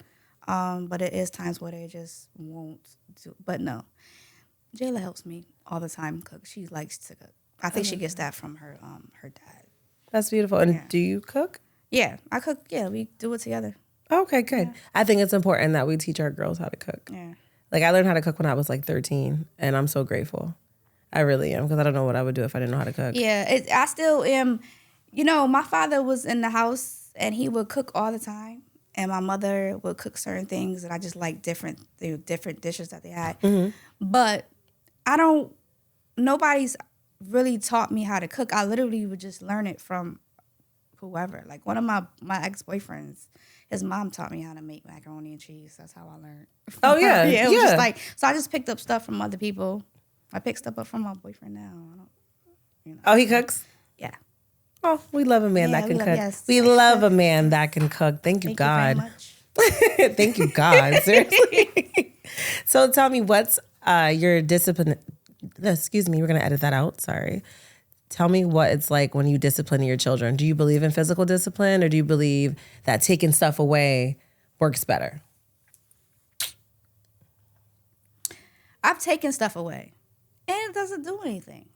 But it is times where they just won't do. But no, Jayla helps me all the time cook. She likes to cook. I think she gets that from her dad.
That's beautiful. And do you cook?
Yeah, I cook. Yeah, we do it together.
Okay, good. Yeah. I think it's important that we teach our girls how to cook. Yeah. Like, I learned how to cook when I was like 13, and I'm so grateful. I really am, because I don't know what I would do if I didn't know how to cook.
Yeah, I still am. My father was in the house, and he would cook all the time, and my mother would cook certain things, and I just like different dishes that they had. Mm-hmm. But nobody's really taught me how to cook. I literally would just learn it from whoever. Like one of my ex-boyfriends, his mom taught me how to make macaroni and cheese. That's how I learned.
Oh yeah.
Yeah. It was just like, so I just picked up stuff from other people. I pick stuff up from my boyfriend now.
Oh, he cooks?
Yeah.
Oh, we love a man that can cook.
Yes.
We love a man that can cook. Thank you, God.
Thank you very much.
Thank you, God. Seriously. So tell me, what's your discipline? Excuse me, we're going to edit that out. Sorry. Tell me what it's like when you discipline your children. Do you believe in physical discipline, or do you believe that taking stuff away works better?
I've taken stuff away, and it doesn't do anything.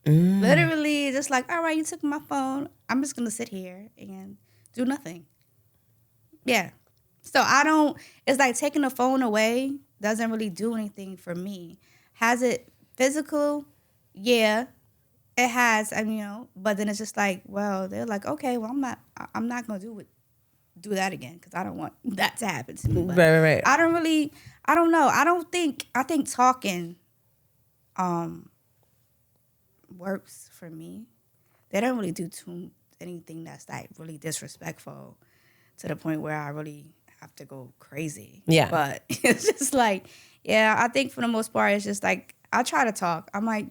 Literally, just like, all right, you took my phone. I'm just going to sit here and do nothing. Yeah. So it's like taking the phone away doesn't really do anything for me. Has it physical? Yeah, it has. But then it's just like, well, they're like, okay, well, I'm not going to do that again, because I don't want that to happen to me. But
right.
I don't know. I think talking works for me. They don't really do anything that's like really disrespectful to the point where I really have to go crazy.
Yeah.
But it's just like, yeah, I think for the most part, it's just like, I try to talk. I'm like,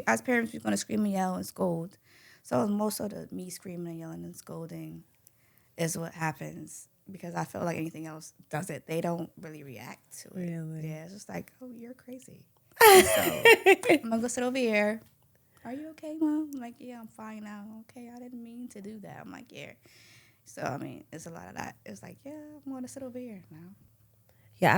as parents, we're going to scream and yell and scold. So most of the me screaming and yelling and scolding is what happens because I feel like anything else does it. They don't really react to it.
Really?
Yeah, it's just like, oh, you're crazy. So I'm gonna go sit over here. Are you okay, Mom? I'm like, yeah, I'm fine now. Okay, I didn't mean to do that. I'm like, yeah. So I mean, it's a lot of that. It's like, yeah, I'm gonna sit over here now.
Yeah,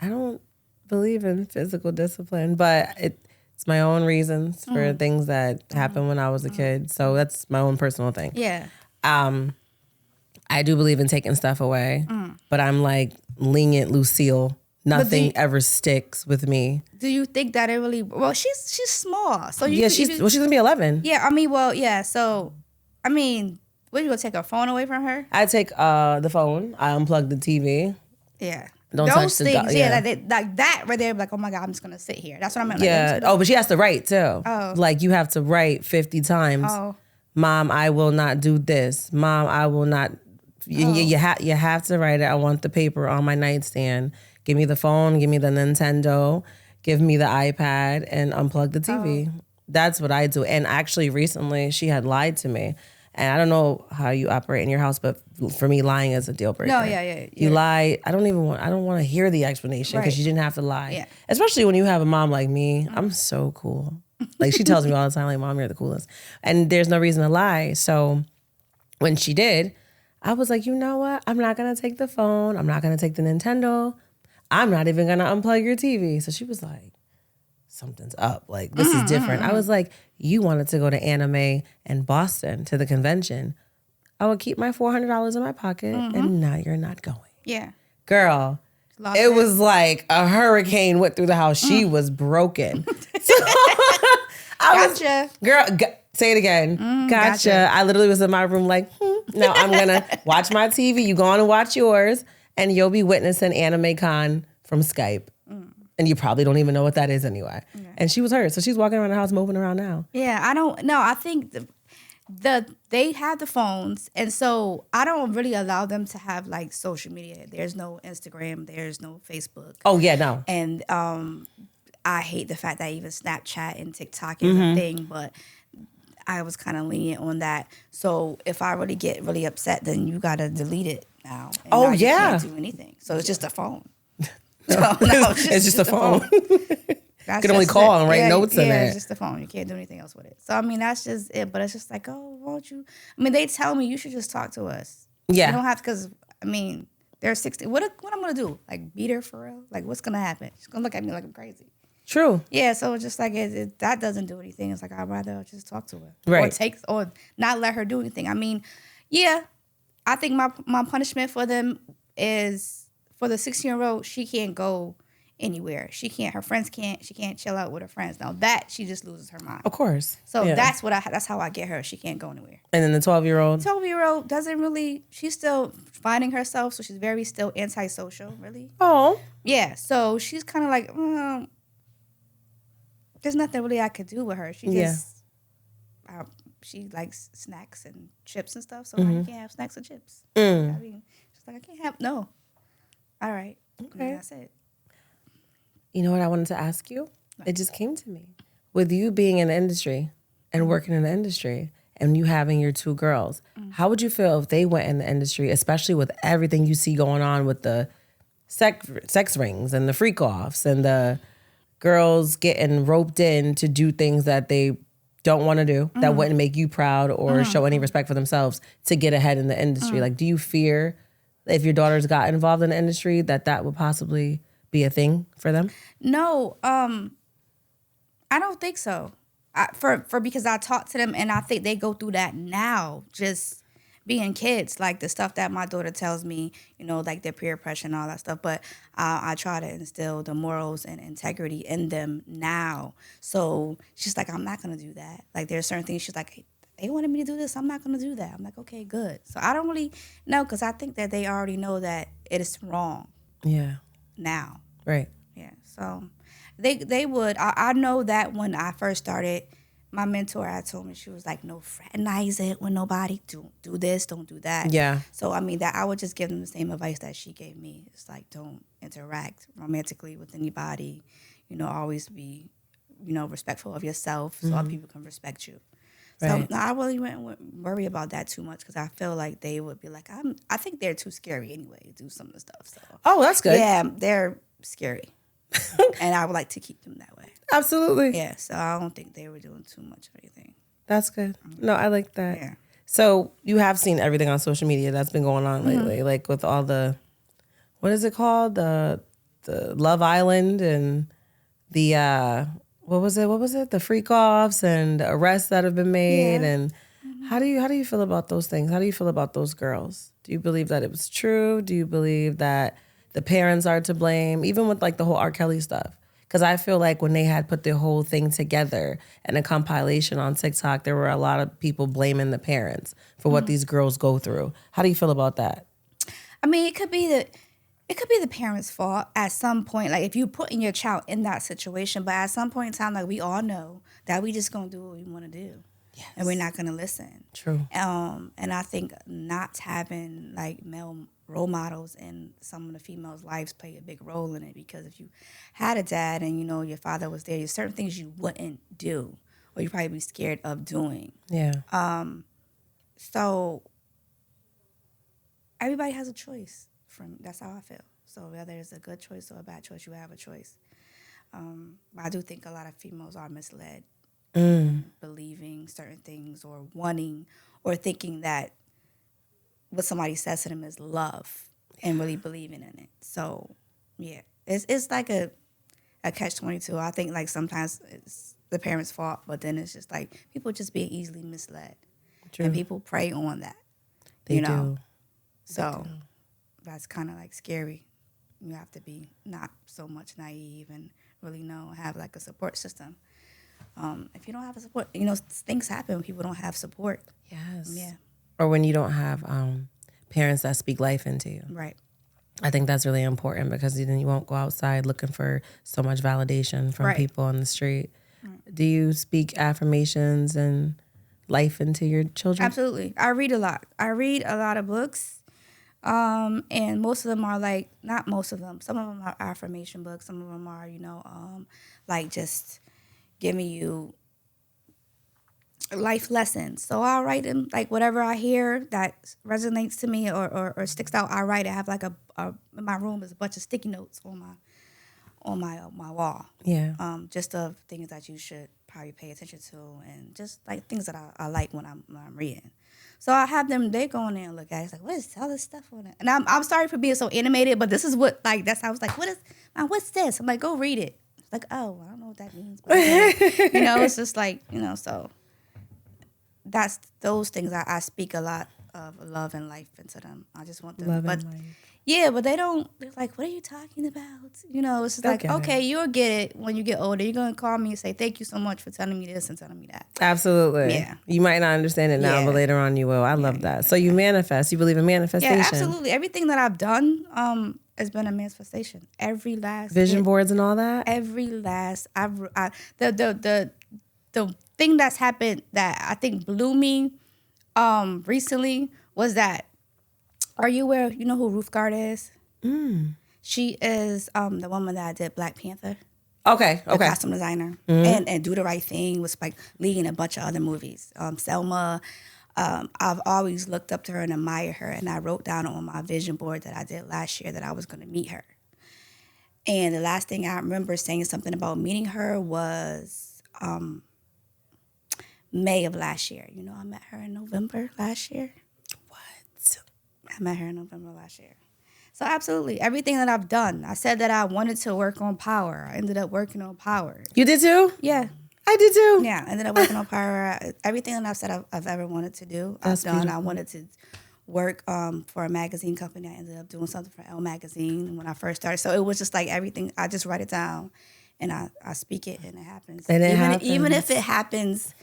I don't believe in physical discipline, but it's my own reasons for things that happened when I was a kid. So that's my own personal thing.
Yeah.
I do believe in taking stuff away, but I'm like lenient Lucille. Nothing ever sticks with me.
Do you think that it really? Well, she's small, so you
she's gonna be 11.
Yeah, I mean, well, yeah. So, I mean, what, you gonna take her phone away from her?
I take the phone. I unplug the TV.
Yeah.
Don't
those
touch the
things, like that right there, like, oh my God, I'm just gonna sit here. That's what I meant.
Yeah.
Like,
but she has to write too.
Oh.
Like you have to write 50 times.
Oh.
Mom, I will not do this. Mom, I will not. You have to write it. I want the paper on my nightstand. Give me the phone. Give me the Nintendo. Give me the iPad and unplug the TV. That's what I do. And actually, recently, she had lied to me. And I don't know how you operate in your house, but for me, lying is a deal breaker.
No, yeah.
You lie. I don't want to hear the explanation because you didn't have to lie.
Yeah.
Especially when you have a mom like me. I'm so cool. Like she tells me all the time, like, Mom, you're the coolest. And there's no reason to lie. So when she did, I was like, you know what? I'm not going to take the phone. I'm not going to take the Nintendo. I'm not even going to unplug your TV. So she was like, something's up. Like, this is different. I was like, you wanted to go to anime in Boston to the convention. I would keep my $400 in my pocket and now you're not going.
Yeah.
Girl, it was like a hurricane went through the house. She was broken.
Gotcha.
Say it again. Gotcha. I literally was in my room like, no, I'm going to watch my TV. You go on and watch yours. And you'll be witnessing Anime Con from Skype. And you probably don't even know what that is anyway. Yeah. And she was hurt. So she's walking around the house, moving around now.
Yeah, I don't know. I think they have the phones. And so I don't really allow them to have like social media. There's no Instagram. There's no Facebook.
Oh, yeah, no.
And I hate the fact that even Snapchat and TikTok is a thing. But I was kind of lenient on that. So if I really get really upset, then you got to delete it now. And now you can't do anything. So it's just a phone.
It's just a phone. You can only call and write notes in it.
Yeah, it's just a phone. You can't do anything else with it. So, I mean, that's just it. But it's just like, oh, won't you? I mean, they tell me you should just talk to us. Yeah. You don't have to, because, I mean, they're 16. What I'm going to do? Like, beat her for real? Like, what's going to happen? She's going to look at me like I'm crazy.
True.
Yeah, so it's just like, that doesn't do anything. It's like, I'd rather just talk to her.
Right.
Or not let her do anything. I mean, yeah, I think my punishment for them is, for the 16-year-old, she can't go anywhere. She can't. Her friends can't. She can't chill out with her friends. Now that she just loses her mind.
Of course.
So that's how I get her. She can't go anywhere.
And then the 12-year-old.
12-year-old doesn't really. She's still finding herself, so she's very still antisocial. Really.
Oh.
Yeah. So she's kind of like, there's nothing really I could do with her. She just. She likes snacks and chips and stuff. So you can't have snacks and chips. I mean, she's like, I can't have no. All right. Okay. That's it.
You know what I wanted to ask you? It just came to me. With you being in the industry and working in the industry and you having your two girls, how would you feel if they went in the industry, especially with everything you see going on with the sex rings and the freak offs and the girls getting roped in to do things that they don't want to do, that wouldn't make you proud or show any respect for themselves to get ahead in the industry? Like, do you fear if your daughters got involved in the industry that would possibly be a thing for them? No,
I don't think so. Because I talk to them and I think they go through that now, just being kids, like the stuff that my daughter tells me, like their peer pressure and all that stuff. But I try to instill the morals and integrity in them now. So she's like, I'm not going to do that. Like there's certain things she's like, hey, they wanted me to do this. I'm not going to do that. I'm like, okay, good. So I don't really know, because I think that they already know that it is wrong.
Yeah.
Now.
Right.
Yeah. So they would. I know that when I first started, my mentor had told me, she was like, no, fraternize it with nobody. Do this, don't do that.
Yeah.
So, I mean, that I would just give them the same advice that she gave me. It's like, don't interact romantically with anybody. Always be, respectful of yourself so other people can respect you. So no, I really wouldn't worry about that too much because I feel like they would be like, I think they're too scary anyway to do some of the stuff. So
that's good.
Yeah, they're scary. And I would like to keep them that way.
Absolutely.
Yeah, so I don't think they were doing too much of anything.
That's good. No, I like that.
Yeah.
So you have seen everything on social media that's been going on lately, like with all the, what is it called? The Love Island and the, what was it? The freak offs and the arrests that have been made. Yeah. And how do you feel about those things? How do you feel about those girls? Do you believe that it was true? Do you believe that the parents are to blame? Even with like the whole R. Kelly stuff. Because I feel like when they had put the whole thing together and a compilation on TikTok, there were a lot of people blaming the parents for what these girls go through. How do you feel about that?
I mean, it could be the parents' fault at some point. Like if you putting your child in that situation, but at some point in time, like we all know that we just gonna do what we want to do, and we're not gonna listen.
True.
And I think not having like male role models in some of the females' lives play a big role in it, because if you had a dad and you know your father was there, there's certain things you wouldn't do or you'd probably be scared of doing.
Yeah.
So everybody has a choice. That's how I feel. So whether it's a good choice or a bad choice, you have a choice. I do think a lot of females are misled, believing certain things or wanting or thinking that what somebody says to them is love and really believing in it. So, yeah, it's like a catch-22. I think like sometimes it's the parents' fault, but then it's just like people just being easily misled. True. And people prey on that.
They do.
So that's kind of like scary. You have to be not so much naive and really have like a support system. If you don't have a support, things happen when people don't have support.
Yes.
Yeah.
Or when you don't have parents that speak life into you.
Right.
I think that's really important because then you won't go outside looking for so much validation from people on the street. Right. Do you speak affirmations and life into your children?
Absolutely. I read a lot. I read a lot of books. And most of them are like, not most of them, some of them are affirmation books. Some of them are, like just giving you life lessons. So I'll write them, like whatever I hear that resonates to me or sticks out, I write it. I have like in my room is a bunch of sticky notes on my wall. Yeah. Just of things that you should probably pay attention to and just like things that I like when I'm reading. So I have them, they go in there and look at it. It's like, what is all this stuff on it? And I'm sorry for being so animated, but this is what, like, that's how I was like, what's this? I'm like, go read it. It's like, oh, I don't know what that means. But, it's just like, so that's those things. I speak a lot of love and life into them. I just want them.
Love and life.
Yeah, but they're like, what are you talking about? It's just like, okay, you'll get it when you get older. You're going to call me and say, thank you so much for telling me this and telling me that.
Absolutely.
Yeah.
You might not understand it now, but later on you will. I love that. So you manifest. You believe in manifestation.
Yeah, absolutely. Everything that I've done has been a manifestation. Every last
vision boards and all that?
Every last. The thing that's happened that I think blew me recently was that, are you aware, you know who Ruth Gard is? She is the woman that did Black Panther.
Okay.
The costume designer. And Do the Right Thing was like leading a bunch of other movies. Selma, I've always looked up to her and admired her. And I wrote down on my vision board that I did last year that I was going to meet her. And the last thing I remember saying something about meeting her was May of last year. I met her in November last year. I met her in November last year. So absolutely, everything that I've done. I said that I wanted to work on power. I ended up working on power.
You did too?
Yeah.
I did too.
Yeah, I ended up working on power. Everything that I've said I've ever wanted to do, I've done. Beautiful. I wanted to work for a magazine company. I ended up doing something for Elle Magazine when I first started. So it was just like everything. I just write it down, and I speak it, and it happens.
And it happens.
Even if it happens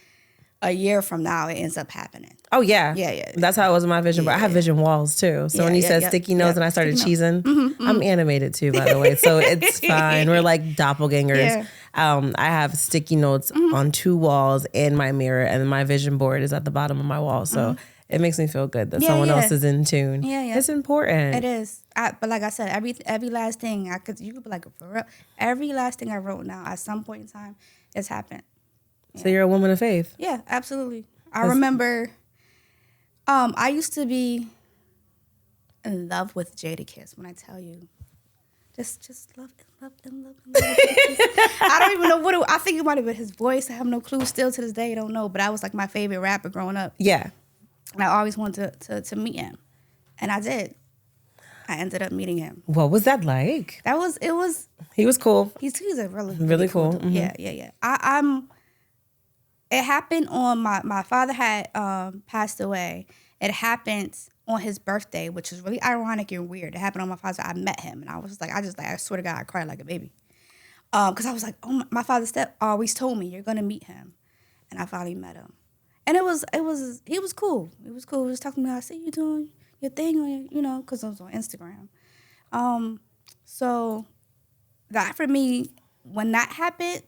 a year from now, it ends up happening.
Oh, yeah.
Yeah.
That's how it was in my vision. But I have vision walls, too. So when you said sticky notes and I started cheesing, I'm animated, too, by the way. So it's fine. We're like doppelgangers. Yeah. I have sticky notes on 2 walls in my mirror, and my vision board is at the bottom of my wall. So it makes me feel good that someone else is in tune. Yeah. It's important.
It is. But like I said, every last thing, you could be like, for real, every last thing I wrote now, at some point in time, it's happened.
So you're a woman of faith.
Yeah, absolutely. I remember I used to be in love with Jadakiss. When I tell you, just love. I don't even know I think it might have been his voice. I have no clue. Still to this day, I don't know. But I was like my favorite rapper growing up.
Yeah.
And I always wanted to meet him, and I did. I ended up meeting him.
What was that like?
It was.
He was cool.
He's a really
cool.
Dude. Mm-hmm. Yeah. It happened on my father had passed away. It happened on his birthday, which is really ironic and weird. It happened on my father's. I met him, and I was like, I swear to God, I cried like a baby, because I was like, oh, my father's step always told me you're gonna meet him, and I finally met him, and he was cool. He was cool. He was talking to me. I see you doing your thing on your, because I was on Instagram. So that for me, when that happened,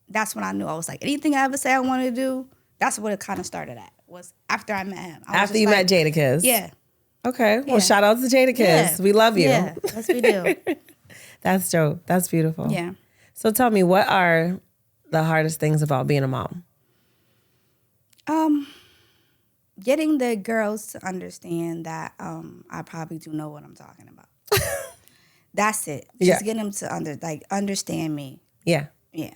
that's when I knew. I was like, anything I ever say I wanted to do, that's what it kind of started at. Was after I met him.
After you met Jadakiss?
Yeah.
Okay. Well, shout out to Jadakiss. Yeah. We love you.
Yeah, yes we do.
That's dope. That's beautiful.
Yeah.
So tell me, what are the hardest things about being a mom?
Getting the girls to understand that I probably do know what I'm talking about. That's it. Just getting them to understand me.
Yeah.
Yeah.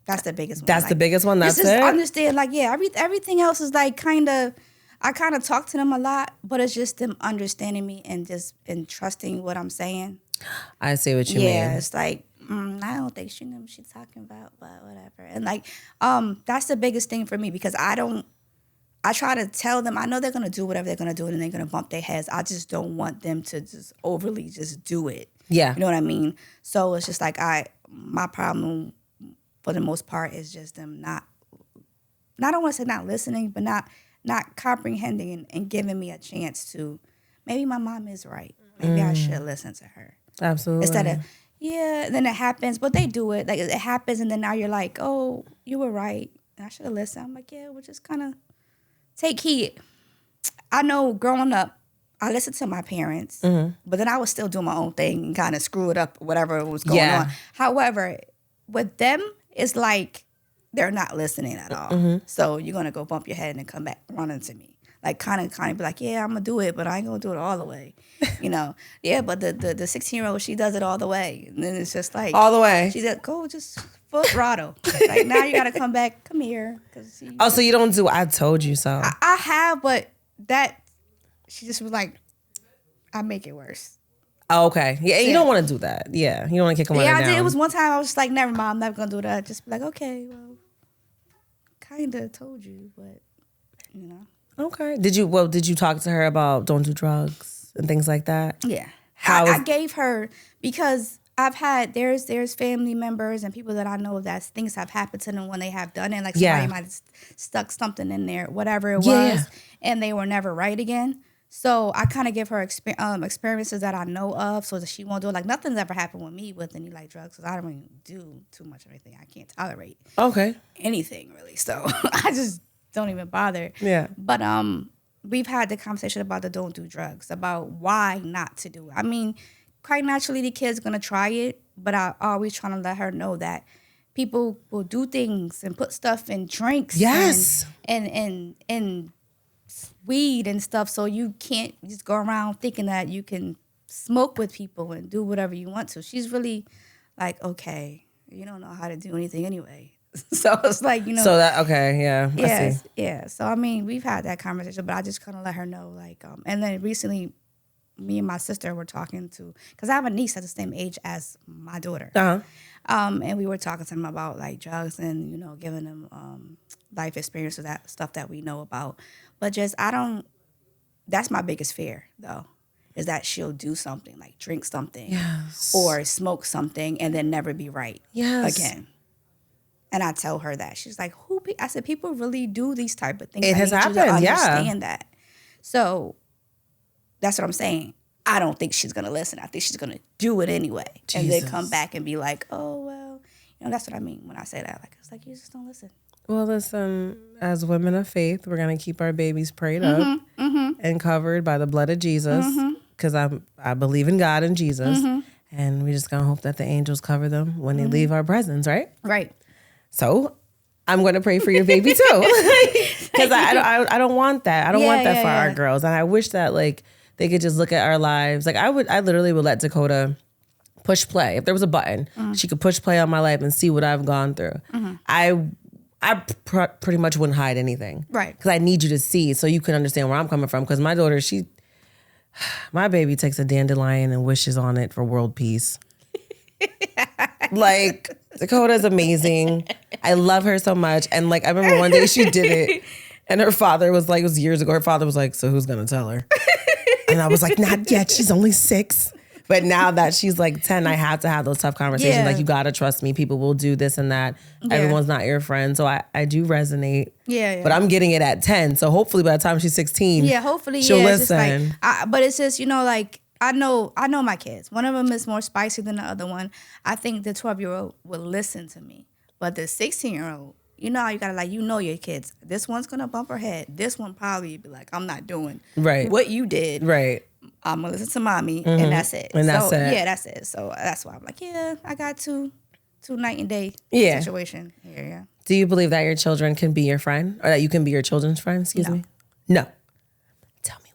That's the biggest one.
That's the biggest one. That's
just
it.
Understand, everything else is I kind of talk to them a lot, but it's just them understanding me and trusting what I'm saying.
I see what you mean.
Yeah, it's like I don't think she knew what she's talking about, but whatever. And that's the biggest thing for me because I try to tell them. I know they're gonna do whatever they're gonna do, and they're gonna bump their heads. I just don't want them to just overly just do it.
Yeah,
you know what I mean. So it's just my problem. For the most part, is just them I don't want to say not listening, but not comprehending and giving me a chance to, maybe my mom is right. Maybe I should listen to her.
Absolutely.
Instead of, then it happens, but they do it. Like, it happens, and then now you're like, oh, you were right. And I should have listened. I'm like, yeah, we'll just kind of take heed. I know growing up, I listened to my parents, but then I was still doing my own thing and kind of screw it up, whatever was going on. However, with them, it's like they're not listening at all. So you're going to go bump your head and come back running to me. Like kind of be like, yeah, I'm going to do it, but I ain't going to do it all the way. Yeah, but the 16-year-old, she does it all the way. And then it's just like.
All the way.
She's like, go just full throttle. Like now you got to come back. Come here.
So you don't do I told you so.
I have, but she just was like, I make it worse.
Oh, okay. Yeah, you don't want to do that. Yeah, you don't want to kick them down.
I did. It was one time I was just like, never mind, I'm never going to do that. Just be like, okay, well, kind of told you, but,
Okay. Did you talk to her about don't do drugs and things like that?
Yeah. I gave her, because I've had, there's family members and people that I know that things have happened to them when they have done it. Like somebody might have stuck something in there, whatever it was, and they were never right again. So I kind of give her experiences that I know of so that she won't do it. Like nothing's ever happened with me with any drugs because I don't even do too much of anything. I can't tolerate anything really. So I just don't even bother.
Yeah.
But we've had the conversation about the don't do drugs, about why not to do it. I mean, quite naturally the kid's going to try it, but I always trying to let her know that people will do things and put stuff in drinks.
Yes.
And weed and stuff, so you can't just go around thinking that you can smoke with people and do whatever you want to. She's really like, okay, you don't know how to do anything anyway. So it's like,
So that, okay, yeah. I see.
Yeah. So, I mean, we've had that conversation, but I just kind of let her know, and then recently, me and my sister were talking to, because I have a niece at the same age as my daughter. And we were talking to them about, drugs and, giving them life experiences, that stuff that we know about. But just, that's my biggest fear, though, is that she'll do something, like drink something or smoke something and then never be right again. And I tell her that. She's like, I said, people really do these type of things.
It has happened,
understand that. So that's what I'm saying. I don't think she's going to listen. I think she's going to do it anyway. Jesus. And then come back and be like, oh, well, that's what I mean when I say that. It's like, you just don't listen.
Well, listen, as women of faith, we're going to keep our babies prayed up and covered by the blood of Jesus, because I believe in God and Jesus, and we're just going to hope that the angels cover them when they leave our presence, right?
Right.
So I'm going to pray for your baby too. Because I don't want that. I don't want that for our girls. And I wish that like they could just look at our lives. Like I literally would let Dakota push play. If there was a button, she could push play on my life and see what I've gone through. I pretty much wouldn't hide anything.
Right.
Because I need you to see so you can understand where I'm coming from. Because my daughter, my baby takes a dandelion and wishes on it for world peace. Like, Dakota's amazing. I love her so much. And like, I remember one day she did it and her father was like, it was years ago, her father was like, so who's going to tell her? And I was like, not yet. She's only 6. But now that she's like 10, I have to have those tough conversations.
Yeah.
Like, you got to trust me. People will do this and that. Yeah. Everyone's not your friend. So I do resonate.
Yeah.
But I'm getting it at 10. So hopefully by the time she's 16,
hopefully,
she'll listen.
Just like, but it's just, like, I know my kids. One of them is more spicy than the other one. I think the 12-year-old will listen to me. But the 16-year-old, how you gotta your kids. This one's gonna bump her head. This one probably be like, I'm not doing what you did.
Right.
I'm gonna listen to mommy, and that's it.
And that's it.
Yeah, that's it. So that's why I'm like, I got two night and day situation here. Yeah.
Do you believe that your children can be your friend, or that you can be your children's friend? Excuse me. No. Tell me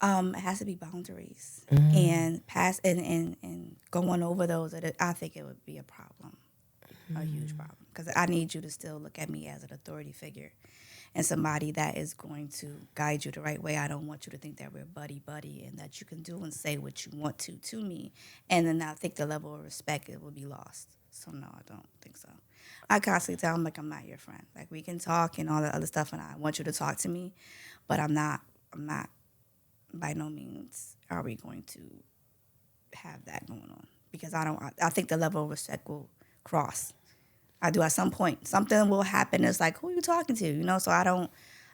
why.
It has to be boundaries and and going over those. I think it would be a problem, a huge problem, because I need you to still look at me as an authority figure. And somebody that is going to guide you the right way. I don't want you to think that we're buddy and that you can do and say what you want to me. And then I think the level of respect, it will be lost. So no, I don't think so. I constantly tell them, like, I'm not your friend. Like, we can talk and all that other stuff, and I want you to talk to me, but I'm not, by no means are we going to have that going on. Because I think the level of respect will cross. I do at some point. Something will happen. It's like, who are you talking to? So I don't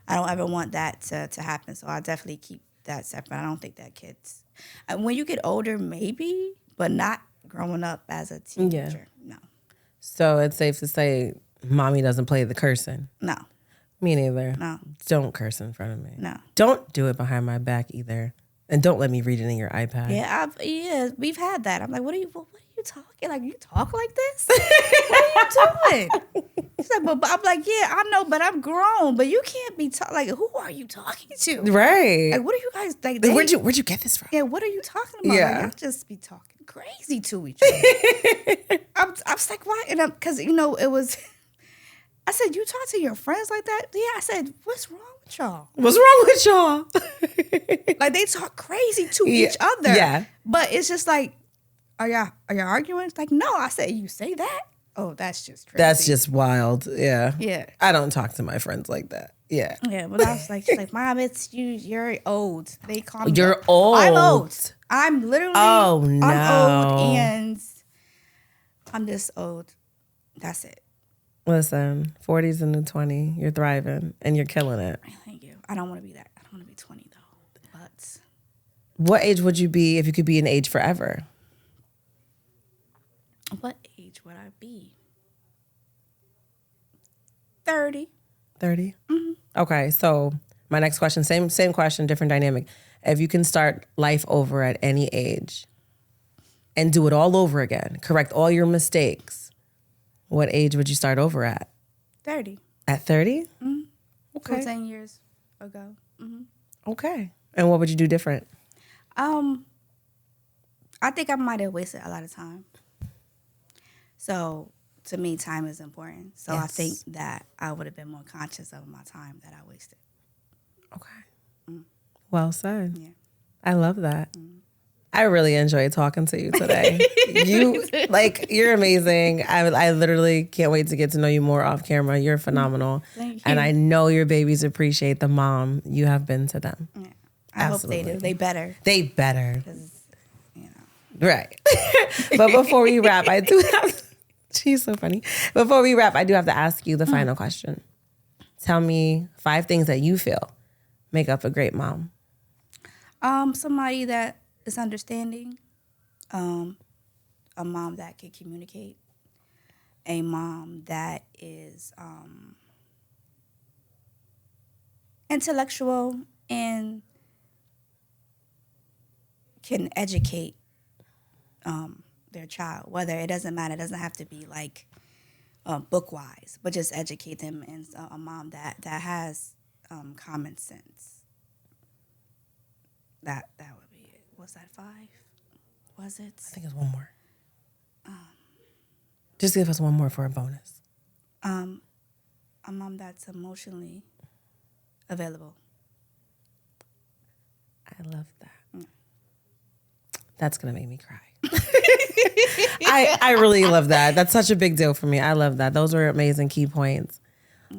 ever want that to happen. So I definitely keep that separate. I don't think that kids, when you get older, maybe, but not growing up as a teenager. No.
So it's safe to say mommy doesn't play the cursing.
No.
Me neither.
No.
Don't curse in front of me.
No.
Don't do it behind my back either. And don't let me read it in your iPad.
Yeah, we've had that. I'm like, what are you talking? Like, you talk like this? What are you doing? He's like, but I'm like, yeah, I know, but I'm grown. But you can't be like, who are you talking to?
Right.
Like, what are you guys like?
Where'd you get this from?
Yeah, what are you talking about?
Yeah.
Like, y'all just be talking crazy to each other. I was like, why? And because it was. I said, you talk to your friends like that? Yeah. I said, what's wrong with y'all?
What's wrong with y'all?
Like, they talk crazy to each other.
Yeah.
But it's just like, are y'all arguing? It's like, no. I said, you say that? Oh, that's just crazy.
That's just wild. Yeah.
Yeah.
I don't talk to my friends like that. Yeah.
Yeah, but I was like, she's like, Mom, it's you. You're old. They call me.
You're old.
I'm old. I'm literally.
Oh no.
I'm old, and I'm just old. That's it.
Listen, 40's the new 20. You're thriving and you're killing it.
Thank you. I don't want to be that. I don't want to be 20 though. But
what age would you be if you could be an age forever?
What age would I be? 30.
30?
Mm-hmm.
Okay, so my next question, same question, different dynamic. If you can start life over at any age and do it all over again, correct all your mistakes, what age would you start over at?
30.
At 30?
Mm-hmm.
Okay.
14 years ago. Mm-hmm.
Okay. And what would you do different?
I think I might have wasted a lot of time. So, to me, time is important. So, yes. I think that I would have been more conscious of my time that I wasted.
Okay. Mm. Well said.
Yeah.
I love that. Mm. I really enjoyed talking to you today. You're amazing. I literally can't wait to get to know you more off camera. You're phenomenal.
Thank you.
And I know your babies appreciate the mom you have been to them.
Yeah. I hope they do. They better.
They better. Right. But before we wrap, I do have... She's so funny. Before we wrap, I do have to ask you the final question. Tell me 5 things that you feel make up a great mom.
Somebody that is understanding, a mom that can communicate, a mom that is intellectual and can educate their child. Whether it doesn't matter, it doesn't have to be like book-wise, but just educate them and a mom that has common sense. That would be it. Was that 5? Was it?
I think it's one more. Just give us one more for a bonus.
A mom that's emotionally available.
I love that. That's going to make me cry. I really love that. That's such a big deal for me. I love that. Those were amazing key points.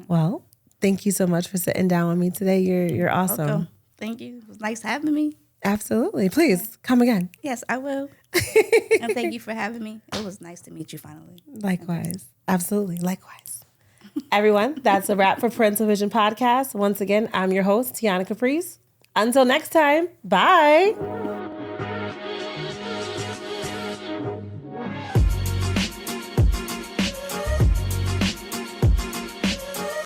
Well, thank you so much for sitting down with me today. You're awesome.
Welcome. Thank you. It was nice having me.
Absolutely. Please come again.
Yes, I will. And thank you for having me. It was nice to meet you finally.
Likewise. Absolutely. Likewise. Everyone, that's a wrap for Parental Vision Podcast. Once again, I'm your host, Tiana Caprice. Until next time, bye.